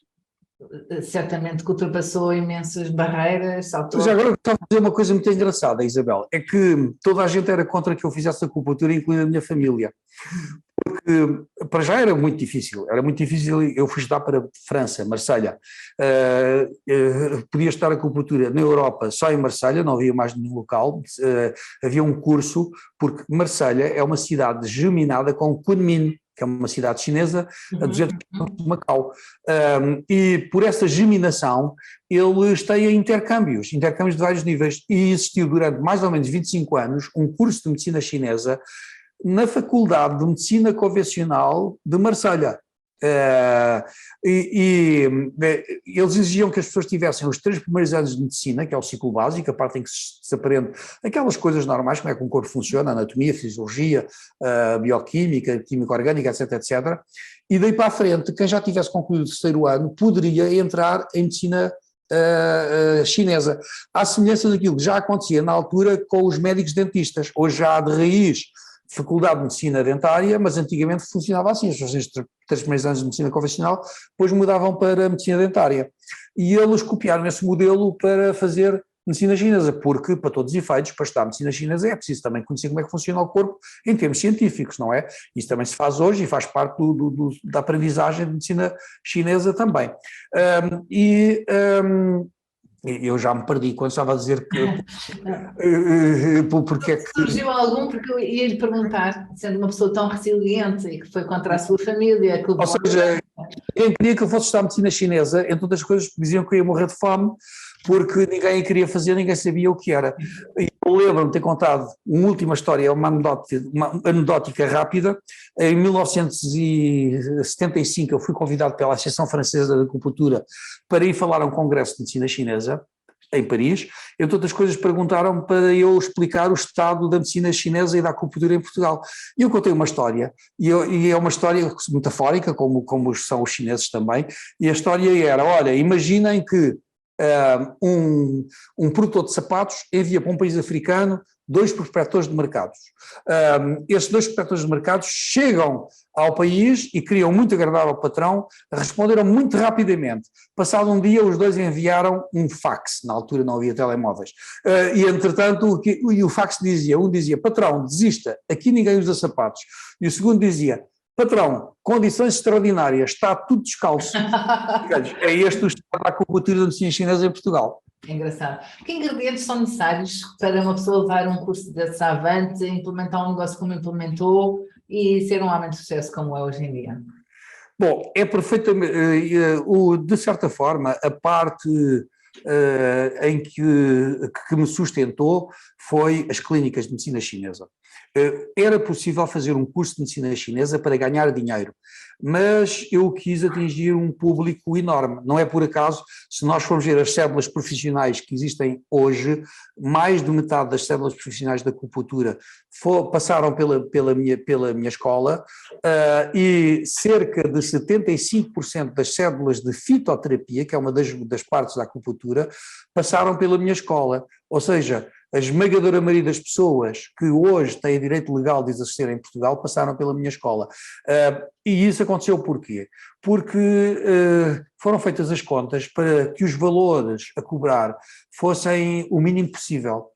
Certamente que ultrapassou imensas barreiras, saltou. Já agora estava a dizer uma coisa muito engraçada, Isabel, é que toda a gente era contra que eu fizesse acupuntura, incluindo a minha família, porque para já era muito difícil, eu fui estudar para França, Marselha, podia estudar acupuntura na Europa só em Marselha, não havia mais nenhum local, havia um curso, porque Marselha é uma cidade geminada com Kunming, que é uma cidade chinesa, a 200 km de Macau. E por essa geminação, eles têm intercâmbios de vários níveis, e existiu durante mais ou menos 25 anos um curso de medicina chinesa na Faculdade de Medicina Convencional de Marselha. Eles exigiam que as pessoas tivessem os 3 primeiros anos de medicina, que é o ciclo básico, a parte em que se aprende aquelas coisas normais, como é que um corpo funciona, anatomia, fisiologia, bioquímica, química orgânica, etc, etc. E daí para a frente, quem já tivesse concluído o 3º ano poderia entrar em medicina chinesa, à semelhança daquilo que já acontecia na altura com os médicos dentistas. Hoje já há de raiz Faculdade de Medicina Dentária, mas antigamente funcionava assim, as pessoas têm 3 primeiros anos de medicina convencional, depois mudavam para medicina dentária. E eles copiaram esse modelo para fazer medicina chinesa, porque, para todos os efeitos, para estudar medicina chinesa é preciso também conhecer como é que funciona o corpo em termos científicos, não é? Isso também se faz hoje e faz parte da aprendizagem de medicina chinesa também. Eu já me perdi quando estava a dizer que porque é que... Surgiu algum, porque eu ia lhe perguntar, sendo uma pessoa tão resiliente e que foi contra a sua família... Que Ou seja, ninguém queria que eu fosse estudar medicina chinesa, entre outras coisas diziam que eu ia morrer de fome, porque ninguém queria fazer, ninguém sabia o que era. E eu lembro-me de ter contado uma última história, uma anedótica rápida. Em 1975 eu fui convidado pela Associação Francesa de Acupuntura para ir falar a um congresso de medicina chinesa, em Paris. Entre outras coisas perguntaram para eu explicar o estado da medicina chinesa e da acupuntura em Portugal. E eu contei uma história, e é uma história metafórica, como são os chineses também, e a história era, olha, imaginem que um produtor de sapatos envia para um país africano 2 prospectores de mercados. Esses 2 prospectores de mercados chegam ao país e queriam muito agradar ao patrão, responderam muito rapidamente. Passado um dia, os 2 enviaram um fax, na altura não havia telemóveis, e entretanto o fax dizia, um dizia, patrão, desista, aqui ninguém usa sapatos, e o segundo dizia, patrão, condições extraordinárias, está tudo descalço. É este o estado da acupuntura da medicina chinesa em Portugal. É engraçado. Que ingredientes são necessários para uma pessoa levar um curso desse avante, implementar um negócio como implementou e ser um homem de sucesso como é hoje em dia? Bom, é perfeitamente, de certa forma, a parte em que me sustentou foi as clínicas de medicina chinesa. Era possível fazer um curso de medicina chinesa para ganhar dinheiro, mas eu quis atingir um público enorme. Não é por acaso, se nós formos ver as células profissionais que existem hoje, mais de metade das células profissionais da acupuntura passaram pela minha escola, e cerca de 75% das células de fitoterapia, que é uma das partes da acupuntura, passaram pela minha escola. Ou seja, a esmagadora maioria das pessoas que hoje têm direito legal de exercer em Portugal passaram pela minha escola. E isso aconteceu porquê? Porque foram feitas as contas para que os valores a cobrar fossem o mínimo possível.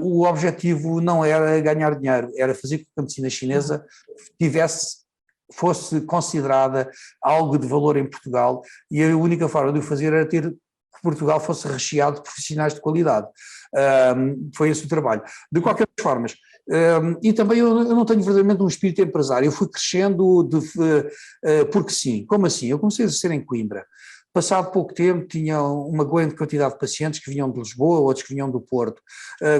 O objetivo não era ganhar dinheiro, era fazer com que a medicina chinesa fosse considerada algo de valor em Portugal, e a única forma de o fazer era ter que Portugal fosse recheado de profissionais de qualidade. Foi esse o trabalho. De qualquer forma, e também eu não tenho verdadeiramente um espírito empresário, eu fui crescendo porque sim. Como assim? Eu comecei a exercer em Coimbra. Passado pouco tempo tinha uma grande quantidade de pacientes que vinham de Lisboa, outros que vinham do Porto.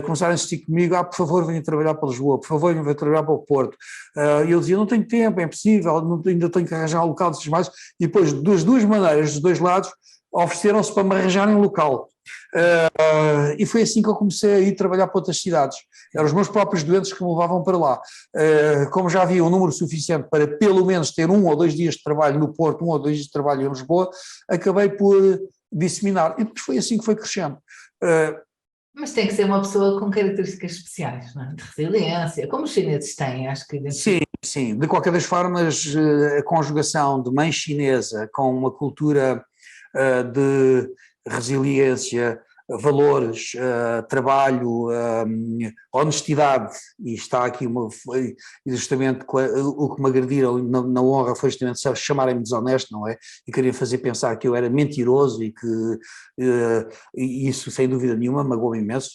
Começaram a insistir comigo, por favor venha trabalhar para Lisboa, por favor venha trabalhar para o Porto. E eu dizia, não tenho tempo, é impossível, ainda tenho que arranjar um local, mais. E depois, das duas maneiras, dos dois lados, ofereceram-se para me arranjarem um local. E foi assim que eu comecei a ir trabalhar para outras cidades. Eram os meus próprios doentes que me levavam para lá. Como já havia um número suficiente para pelo menos ter 1 ou 2 dias de trabalho no Porto, 1 ou 2 dias de trabalho em Lisboa, acabei por disseminar. E depois foi assim que foi crescendo. Mas tem que ser uma pessoa com características especiais, não é? De resiliência, como os chineses têm, acho que... Sim, sim. De qualquer das formas, a conjugação de mãe chinesa com uma cultura de resiliência, valores, trabalho, honestidade, e está aqui justamente o que me agrediram na honra foi justamente chamarem-me desonesto, não é? E queriam fazer pensar que eu era mentiroso e que e isso sem dúvida nenhuma magoou-me imenso.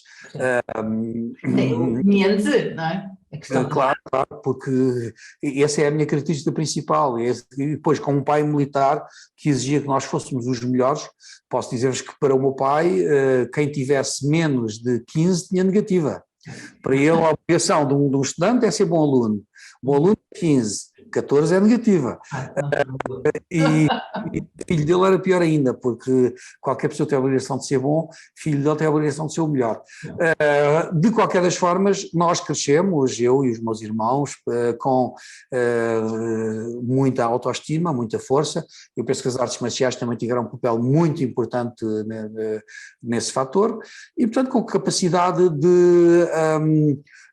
Mente, não é? Claro, porque essa é a minha característica principal, e depois com um pai militar que exigia que nós fôssemos os melhores. Posso dizer-vos que para o meu pai, quem tivesse menos de 15 tinha negativa. Para ele a obrigação de um estudante é ser bom aluno, bom aluno é 15, 14 é negativa. E o filho dele era pior ainda, porque qualquer pessoa tem a obrigação de ser bom, o filho dele tem a obrigação de ser o melhor. De qualquer das formas, nós crescemos, eu e os meus irmãos, com muita autoestima, muita força. Eu penso que as artes marciais também tiveram um papel muito importante nesse fator, e portanto com capacidade de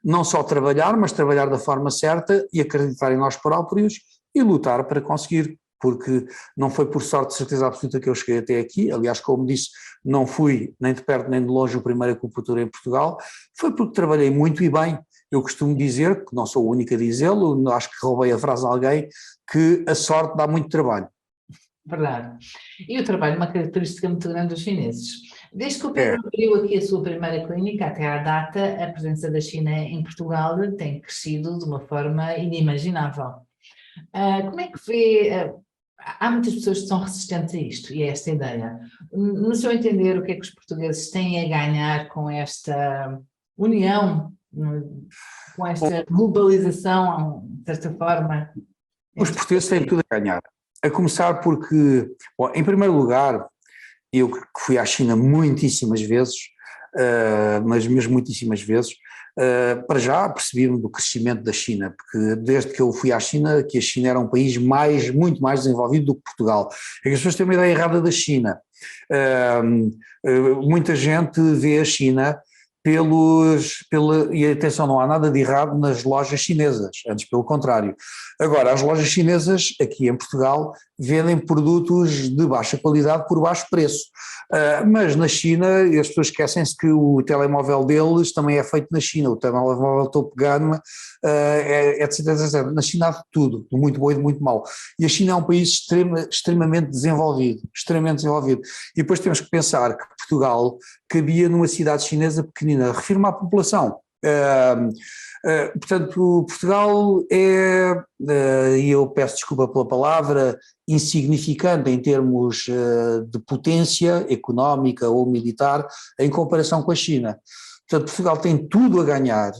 não só trabalhar, mas trabalhar da forma certa e acreditar em nós próprios e lutar para conseguir, porque não foi por sorte de certeza absoluta que eu cheguei até aqui. Aliás, como disse, não fui nem de perto nem de longe o primeiro acupuntor em Portugal, foi porque trabalhei muito e bem. Eu costumo dizer, que não sou o único a dizê-lo, acho que roubei a frase a alguém, que a sorte dá muito trabalho. Verdade. E o trabalho é uma característica muito grande dos chineses. Desde que o Pedro abriu aqui a sua primeira clínica até à data, a presença da China em Portugal tem crescido de uma forma inimaginável. Como é que vê? Há muitas pessoas que são resistentes a isto e a esta ideia. No seu entender, o que é que os portugueses têm a ganhar com esta união, com esta globalização, de certa forma? Os portugueses têm tudo a ganhar. A começar porque, bom, em primeiro lugar, eu que fui à China muitíssimas vezes, mas mesmo muitíssimas vezes, para já percebi-me do crescimento da China, porque desde que eu fui à China, que a China era um país muito mais desenvolvido do que Portugal. É que as pessoas têm uma ideia errada da China. Muita gente vê a China e atenção, não há nada de errado nas lojas chinesas, antes pelo contrário. Agora, as lojas chinesas aqui em Portugal vendem produtos de baixa qualidade por baixo preço, mas na China as pessoas esquecem-se que o telemóvel deles também é feito na China, o telemóvel topo de gama, etc, etc. Na China há de tudo, de muito bom e de muito mau, e a China é um país extremamente desenvolvido, e depois temos que pensar que Portugal cabia numa cidade chinesa pequenina, refiro-me à população. Portanto, Portugal e eu peço desculpa pela palavra, insignificante em termos de potência económica ou militar em comparação com a China. Portanto, Portugal tem tudo a ganhar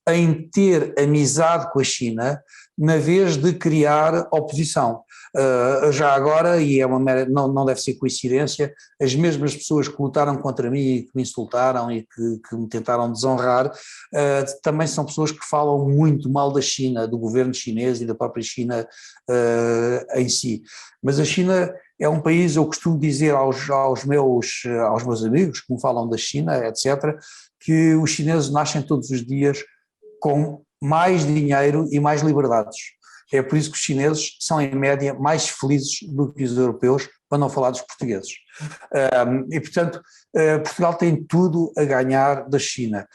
em ter amizade com a China, na vez de criar oposição. Já agora, e não deve ser coincidência, as mesmas pessoas que lutaram contra mim e que me insultaram e que me tentaram desonrar, também são pessoas que falam muito mal da China, do governo chinês e da própria China em si. Mas a China é um país, eu costumo dizer aos meus amigos que me falam da China, etc., que os chineses nascem todos os dias com mais dinheiro e mais liberdades. É por isso que os chineses são, em média, mais felizes do que os europeus, para não falar dos portugueses. E, portanto, Portugal tem tudo a ganhar da China.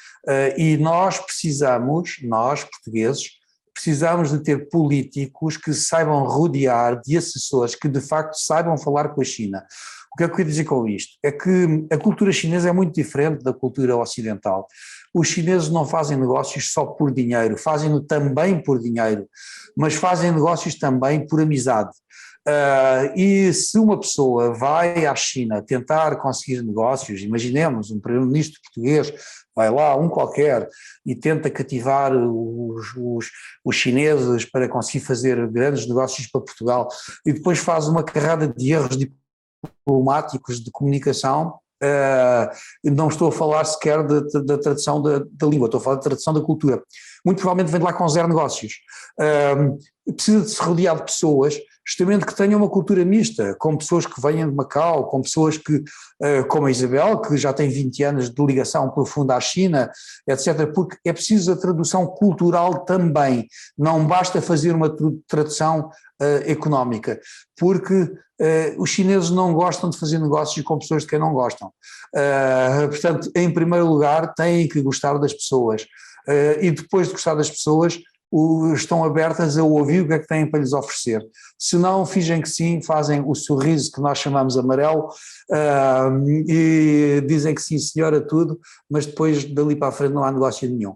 E nós, portugueses, precisamos de ter políticos que saibam rodear de assessores que, de facto, saibam falar com a China. O que é que eu quero dizer com isto? É que a cultura chinesa é muito diferente da cultura ocidental. Os chineses não fazem negócios só por dinheiro, fazem-no também por dinheiro, mas fazem negócios também por amizade. E se uma pessoa vai à China tentar conseguir negócios, imaginemos um primeiro-ministro português vai lá, um qualquer, e tenta cativar os chineses para conseguir fazer grandes negócios para Portugal, e depois faz uma carrada de erros diplomáticos de comunicação. Não estou a falar sequer da tradução da língua, estou a falar da tradução da cultura. Muito provavelmente vem de lá com zero negócios. Precisa de se rodear de pessoas justamente que tenham uma cultura mista, com pessoas que venham de Macau, com pessoas que, como a Isabel, que já tem 20 anos de ligação profunda à China, etc., porque é preciso a tradução cultural também, não basta fazer uma tradução económica, porque os chineses não gostam de fazer negócios com pessoas de quem não gostam. Portanto, em primeiro lugar, têm que gostar das pessoas, e depois de gostar das pessoas, estão abertas a ouvir o que é que têm para lhes oferecer. Se não, fingem que sim, fazem o sorriso que nós chamamos amarelo, e dizem que sim senhor a tudo, mas depois dali para a frente não há negócio nenhum.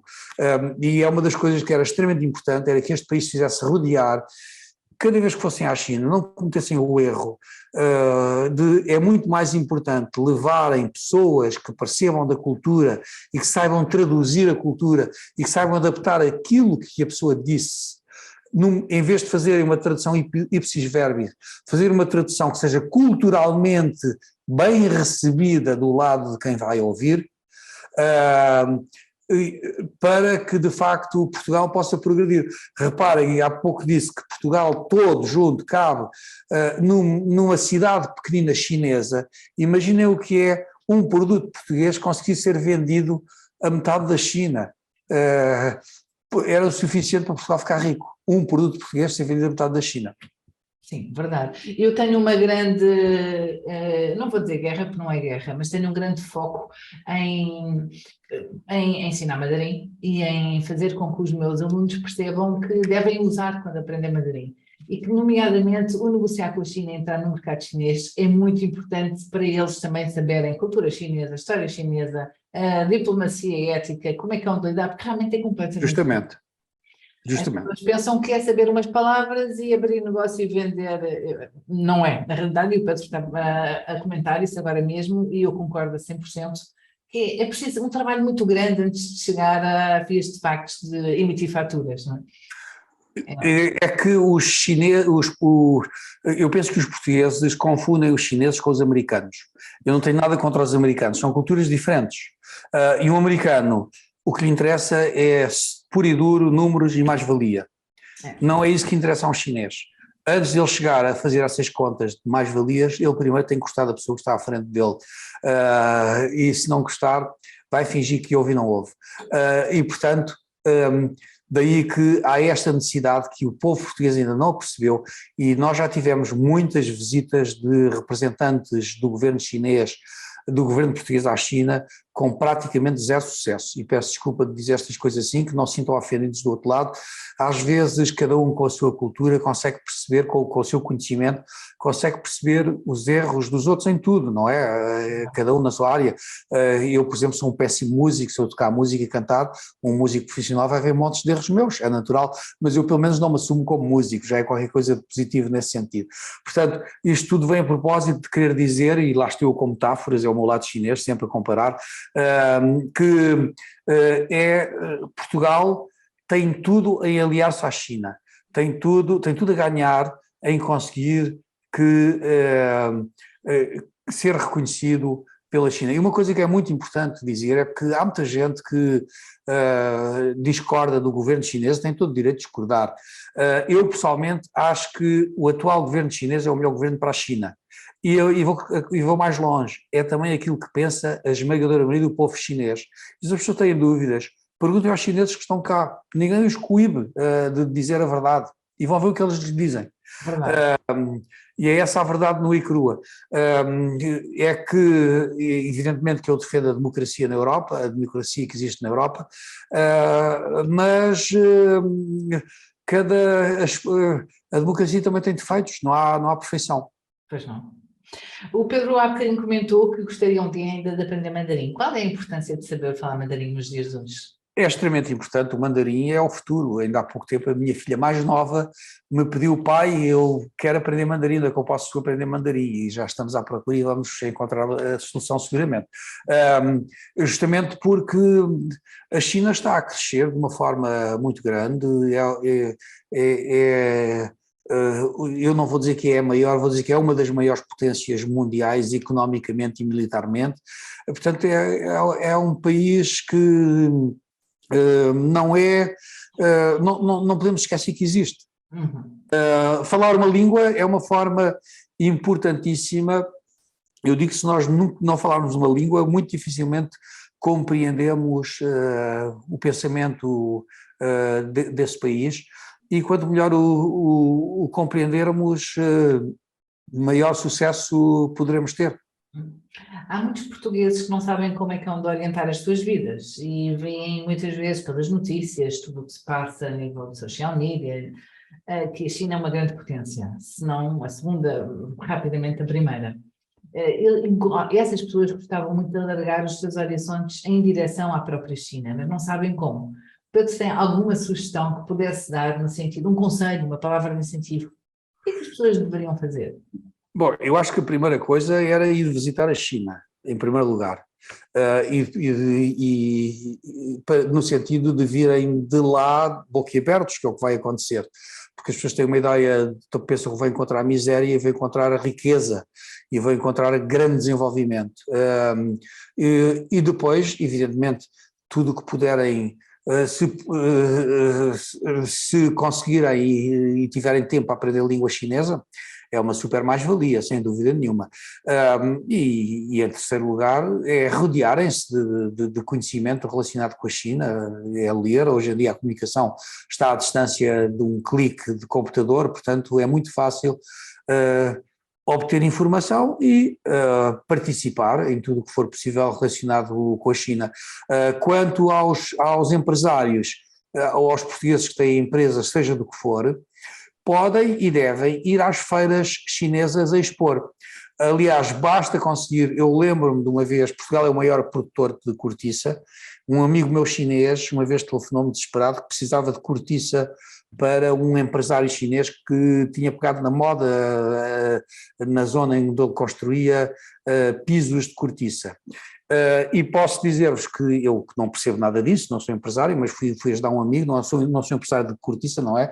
E é uma das coisas que era extremamente importante, era que este país se fizesse rodear, cada vez que fossem à China, não cometessem o erro é muito mais importante levarem pessoas que percebam da cultura e que saibam traduzir a cultura e que saibam adaptar aquilo que a pessoa disse, em vez de fazerem uma tradução ipsis verbis, fazer uma tradução que seja culturalmente bem recebida do lado de quem vai ouvir, para que de facto Portugal possa progredir. Reparem, há pouco disse que Portugal todo junto cabe numa cidade pequenina chinesa. Imaginem o que é um produto português conseguir ser vendido a metade da China. Era o suficiente para Portugal ficar rico. Um produto português ser vendido a metade da China. Sim, verdade. Eu tenho uma grande, não vou dizer guerra, porque não é guerra, mas tenho um grande foco em ensinar mandarim e em fazer com que os meus alunos percebam que devem usar quando aprendem mandarim. E que, nomeadamente, o negociar com a China e entrar no mercado chinês é muito importante para eles também saberem cultura chinesa, história chinesa, diplomacia e ética, como é que é onde lidar, porque realmente é completamente... Justamente. As pessoas pensam que é saber umas palavras e abrir negócio e vender, não é. Na realidade, e o Pedro está a comentar isso agora mesmo, e eu concordo a 100%, que é preciso um trabalho muito grande antes de chegar a vias de factos de emitir faturas, não é? É que os chineses, eu penso que os portugueses confundem os chineses com os americanos. Eu não tenho nada contra os americanos, são culturas diferentes. E um americano, o que lhe interessa é puro e duro, números e mais-valia. Não é isso que interessa a um chinês. Antes de ele chegar a fazer essas contas de mais-valias, ele primeiro tem que gostar da pessoa que está à frente dele. E se não gostar, vai fingir que ouve e não ouve. E, portanto, daí que há esta necessidade que o povo português ainda não percebeu, e nós já tivemos muitas visitas de representantes do governo chinês, do governo português à China, com praticamente zero sucesso, e peço desculpa de dizer estas coisas assim, que não se sintam ofendidos do outro lado. Às vezes cada um com a sua cultura consegue perceber, com o seu conhecimento, consegue perceber os erros dos outros em tudo, não é? Cada um na sua área. Eu, por exemplo, sou um péssimo músico, se eu tocar música e cantar, um músico profissional vai ver montes de erros meus, é natural, mas eu pelo menos não me assumo como músico, já é qualquer coisa de positivo nesse sentido. Portanto, isto tudo vem a propósito de querer dizer, e lá estou eu com metáforas, é o meu lado chinês, sempre a comparar, que Portugal tem tudo em aliar-se à China, tem tudo a ganhar em conseguir ser reconhecido pela China. E uma coisa que é muito importante dizer é que há muita gente que discorda do governo chinês, tem todo o direito de discordar. Eu, pessoalmente, acho que o atual governo chinês é o melhor governo para a China. E vou mais longe, é também aquilo que pensa a esmagadora maioria do povo chinês. E se as pessoas têm dúvidas, perguntem aos chineses que estão cá, ninguém os coíbe de dizer a verdade, e vão ver o que eles lhes dizem. Verdade. E é essa a verdade nua e crua. É que, evidentemente, que eu defendo a democracia na Europa, a democracia que existe na Europa, mas a democracia também tem defeitos, não há perfeição. Pois não. O Pedro há bocadinho comentou que gostaria um dia ainda de aprender mandarim. Qual é a importância de saber falar mandarim nos dias de hoje? É extremamente importante, o mandarim é o futuro. Ainda há pouco tempo a minha filha mais nova me pediu, pai, eu quero aprender mandarim, onde é que eu posso aprender mandarim? E já estamos à procura e vamos encontrar a solução seguramente. Justamente porque a China está a crescer de uma forma muito grande, eu não vou dizer que é a maior, vou dizer que é uma das maiores potências mundiais, economicamente e militarmente. Portanto, é um país que não podemos esquecer que existe. Uhum. Falar uma língua é uma forma importantíssima. Eu digo que se nós não falarmos uma língua, muito dificilmente compreendemos o pensamento desse país, e quanto melhor o compreendermos, maior sucesso poderemos ter. Há muitos portugueses que não sabem como é que hão de orientar as suas vidas e veem muitas vezes pelas notícias, tudo o que se passa a nível de social media, que a China é uma grande potência, se não a segunda, rapidamente a primeira. Essas pessoas gostavam muito de alargar os seus horizontes em direção à própria China, mas não sabem como. Portanto, tem alguma sugestão que pudesse dar no sentido, um conselho, uma palavra de incentivo? O que é que as pessoas deveriam fazer? Bom, eu acho que a primeira coisa era ir visitar a China, em primeiro lugar, no sentido de virem de lá boquiabertos, que é o que vai acontecer, porque as pessoas têm uma ideia, pensam que vão encontrar a miséria e vão encontrar a riqueza, e vão encontrar grande desenvolvimento. E depois, evidentemente, tudo o que puderem, se conseguirem e tiverem tempo para aprender a língua chinesa, é uma super mais-valia, sem dúvida nenhuma. E em terceiro lugar, é rodearem-se de conhecimento relacionado com a China, é ler. Hoje em dia a comunicação está à distância de um clique de computador, portanto é muito fácil obter informação e participar em tudo o que for possível relacionado com a China. Quanto aos empresários ou aos portugueses que têm empresas, seja do que for, podem e devem ir às feiras chinesas a expor. Aliás, basta conseguir, eu lembro-me de uma vez, Portugal é o maior produtor de cortiça, um amigo meu chinês uma vez telefonou-me desesperado que precisava de cortiça para um empresário chinês que tinha pegado na moda na zona onde ele construía pisos de cortiça. E posso dizer-vos que eu que não percebo nada disso, não sou empresário, mas fui ajudar um amigo, não sou empresário de cortiça, não é?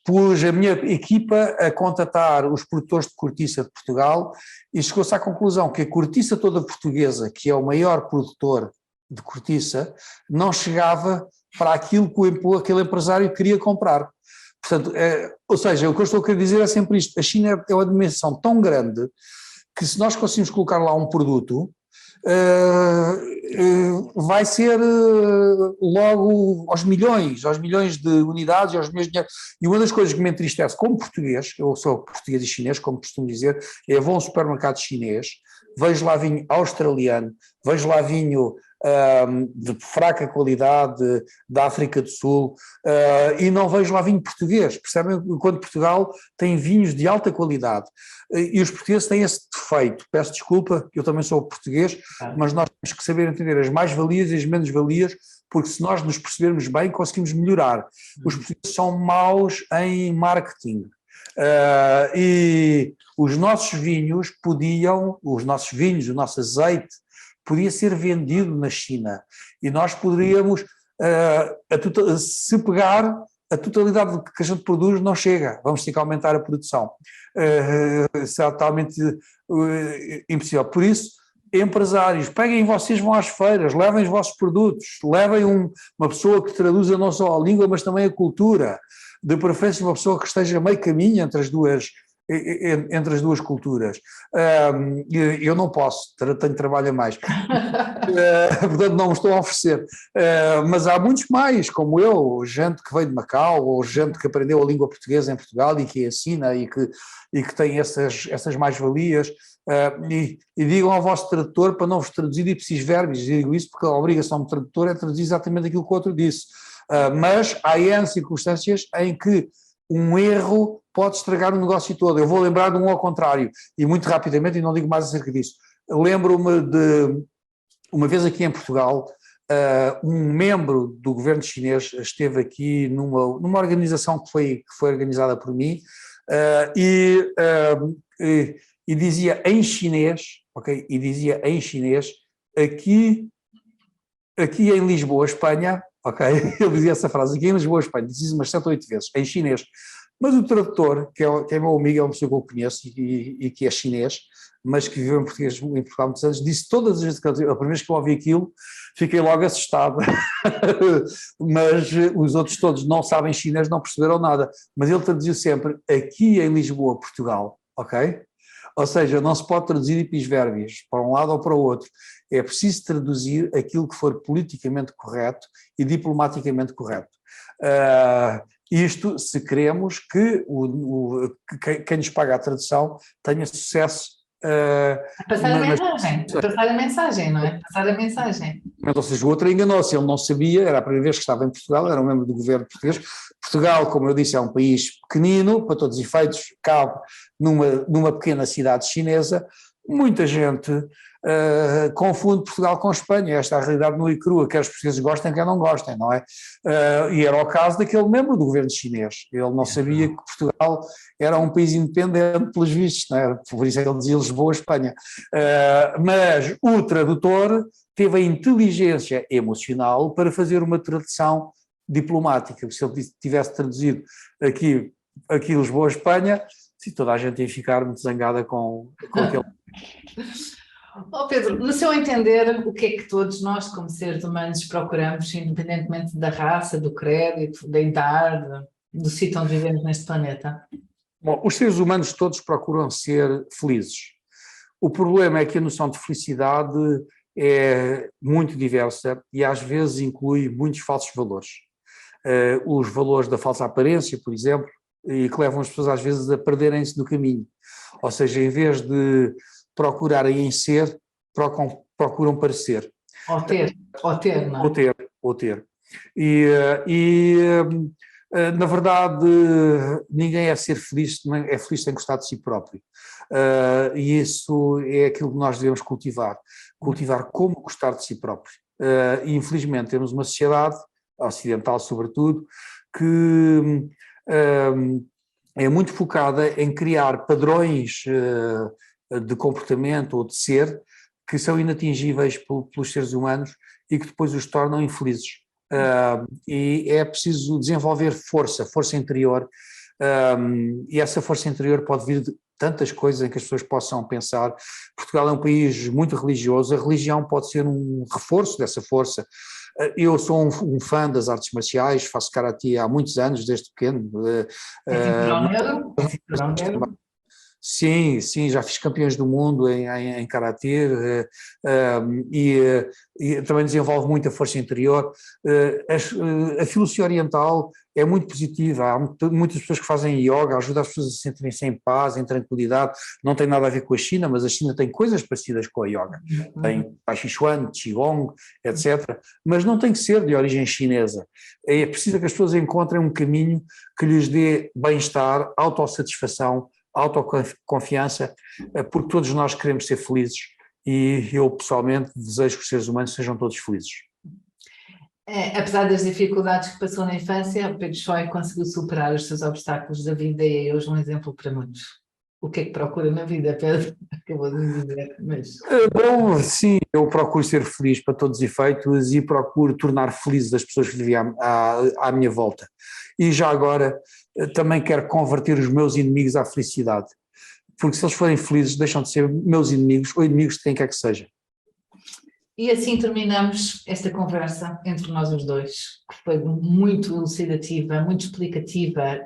Pus a minha equipa a contatar os produtores de cortiça de Portugal e chegou-se à conclusão que a cortiça toda portuguesa, que é o maior produtor de cortiça, não chegava para aquilo que aquele empresário queria comprar. Portanto, ou seja, o que eu estou a querer dizer é sempre isto: a China é uma dimensão tão grande que se nós conseguimos colocar lá um produto, vai ser logo aos milhões de unidades, aos milhões de dinheiro. E uma das coisas que me entristece como português, eu sou português e chinês, como costumo dizer, é vou a um supermercado chinês, vejo lá vinho australiano, vejo lá vinho de fraca qualidade da África do Sul, e não vejo lá vinho português, percebem? Enquanto Portugal tem vinhos de alta qualidade, e os portugueses têm esse defeito. Peço desculpa, eu também sou português, mas nós temos que saber entender as mais-valias e as menos-valias, porque se nós nos percebermos bem, conseguimos melhorar. Os portugueses são maus em marketing. E os nossos vinhos, o nosso azeite, podia ser vendido na China, e nós poderíamos, se pegar a totalidade do que a gente produz não chega, vamos ter que aumentar a produção. Isso é totalmente impossível. Por isso, empresários, peguem vocês, vão às feiras, levem os vossos produtos, levem uma pessoa que traduza não só a língua, mas também a cultura, de preferência uma pessoa que esteja meio caminho entre as duas culturas. Eu não posso, tenho trabalho a mais, portanto não me estou a oferecer, mas há muitos mais, como eu, gente que veio de Macau, ou gente que aprendeu a língua portuguesa em Portugal e que ensina e que tem essas mais-valias, e digam ao vosso tradutor para não vos traduzir ipsis verbis, digo isso porque a obrigação do tradutor é traduzir exatamente aquilo que o outro disse, mas há circunstâncias em que um erro pode estragar o negócio todo. Eu vou lembrar de um ao contrário, e muito rapidamente, e não digo mais acerca disso. Lembro-me de, uma vez aqui em Portugal, um membro do governo chinês esteve aqui numa organização que foi organizada por mim, e dizia em chinês, ok? E dizia em chinês, aqui em Lisboa, Espanha, ok? Ele dizia essa frase, aqui em Lisboa, Espanha, dizia umas 7 ou 8 vezes, em chinês. Mas o tradutor, que é meu amigo, é uma pessoa que eu conheço e que é chinês, mas que viveu em Portugal há muitos anos, disse todas as vezes a primeira vez que eu ouvi aquilo, fiquei logo assustado. Mas os outros todos não sabem chinês, não perceberam nada. Mas ele traduziu sempre, aqui em Lisboa, Portugal, ok? Ou seja, não se pode traduzir ipsis verbis para um lado ou para o outro. É preciso traduzir aquilo que for politicamente correto e diplomaticamente correto. Isto se queremos que quem nos paga a tradução tenha sucesso. Passar a mensagem, não é? Passar a mensagem. Ou seja, o outro enganou-se, ele não sabia, era a primeira vez que estava em Portugal, era um membro do governo português. Portugal, como eu disse, é um país pequenino, para todos os efeitos, cabe numa pequena cidade chinesa. Muita gente confunde Portugal com Espanha, esta é a realidade nua e crua, quer os portugueses gostem, quer não gostem, não é? E era o caso daquele membro do governo chinês, ele não sabia que Portugal era um país independente pelos vistos, não é? Por isso é que ele dizia Lisboa, Espanha. Mas o tradutor teve a inteligência emocional para fazer uma tradução diplomática, se ele tivesse traduzido aqui Lisboa, Espanha, se toda a gente ia ficar muito zangada com aquele... Oh Pedro, no seu entender, o que é que todos nós, como seres humanos, procuramos, independentemente da raça, do crédito, da idade, do sítio onde vivemos neste planeta? Bom, os seres humanos todos procuram ser felizes. O problema é que a noção de felicidade é muito diversa e às vezes inclui muitos falsos valores. Os valores da falsa aparência, por exemplo, e que levam as pessoas às vezes a perderem-se no caminho. Ou seja, em vez de procurarem em ser, procuram parecer. Ou ter, não é? Ou ter. Na verdade, ninguém é ser feliz, é feliz sem gostar de si próprio. E isso é aquilo que nós devemos cultivar como gostar de si próprio. E infelizmente temos uma sociedade, ocidental sobretudo, que é muito focada em criar padrões de comportamento ou de ser que são inatingíveis pelos seres humanos e que depois os tornam infelizes. E é preciso desenvolver força interior, e essa força interior pode vir de tantas coisas em que as pessoas possam pensar. Portugal é um país muito religioso, a religião pode ser um reforço dessa força. Eu sou um fã das artes marciais, faço karatê há muitos anos, desde pequeno. É cinturão negro? Sim, já fiz campeões do mundo em karatê, e também desenvolve muita força interior. A filosofia oriental é muito positiva, há muitas pessoas que fazem yoga, ajuda as pessoas a se sentirem-se em paz, em tranquilidade. Não tem nada a ver com a China, mas a China tem coisas parecidas com a yoga, tem Tai Chi Chuan, Qigong, etc., mas não tem que ser de origem chinesa. É preciso que as pessoas encontrem um caminho que lhes dê bem-estar, autossatisfação, autoconfiança, porque todos nós queremos ser felizes e eu pessoalmente desejo que os seres humanos sejam todos felizes. Apesar das dificuldades que passou na infância, Pedro Choi conseguiu superar os seus obstáculos da vida e é hoje um exemplo para muitos. O que é que procura na vida, Pedro? acabou de me dizer, mas Bom, sim, eu procuro ser feliz para todos os efeitos e procuro tornar felizes as pessoas que vivem à minha volta. E já agora também quero converter os meus inimigos à felicidade, porque se eles forem felizes deixam de ser meus inimigos ou inimigos de quem quer que seja. e assim terminamos esta conversa entre nós os dois, que foi muito elucidativa, muito explicativa,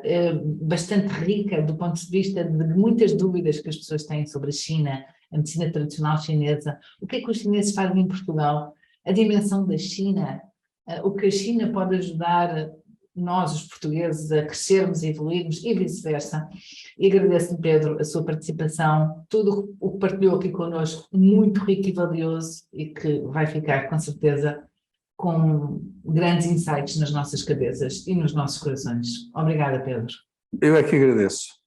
bastante rica do ponto de vista de muitas dúvidas que as pessoas têm sobre a China, a medicina tradicional chinesa, o que é que os chineses fazem em Portugal, a dimensão da China, o que a China pode ajudar nós, os portugueses, a crescermos e evoluirmos e vice-versa. E agradeço-lhe, Pedro, a sua participação, tudo o que partilhou aqui connosco, muito rico e valioso e que vai ficar, com certeza, com grandes insights nas nossas cabeças e nos nossos corações. Obrigada, Pedro. Eu é que agradeço.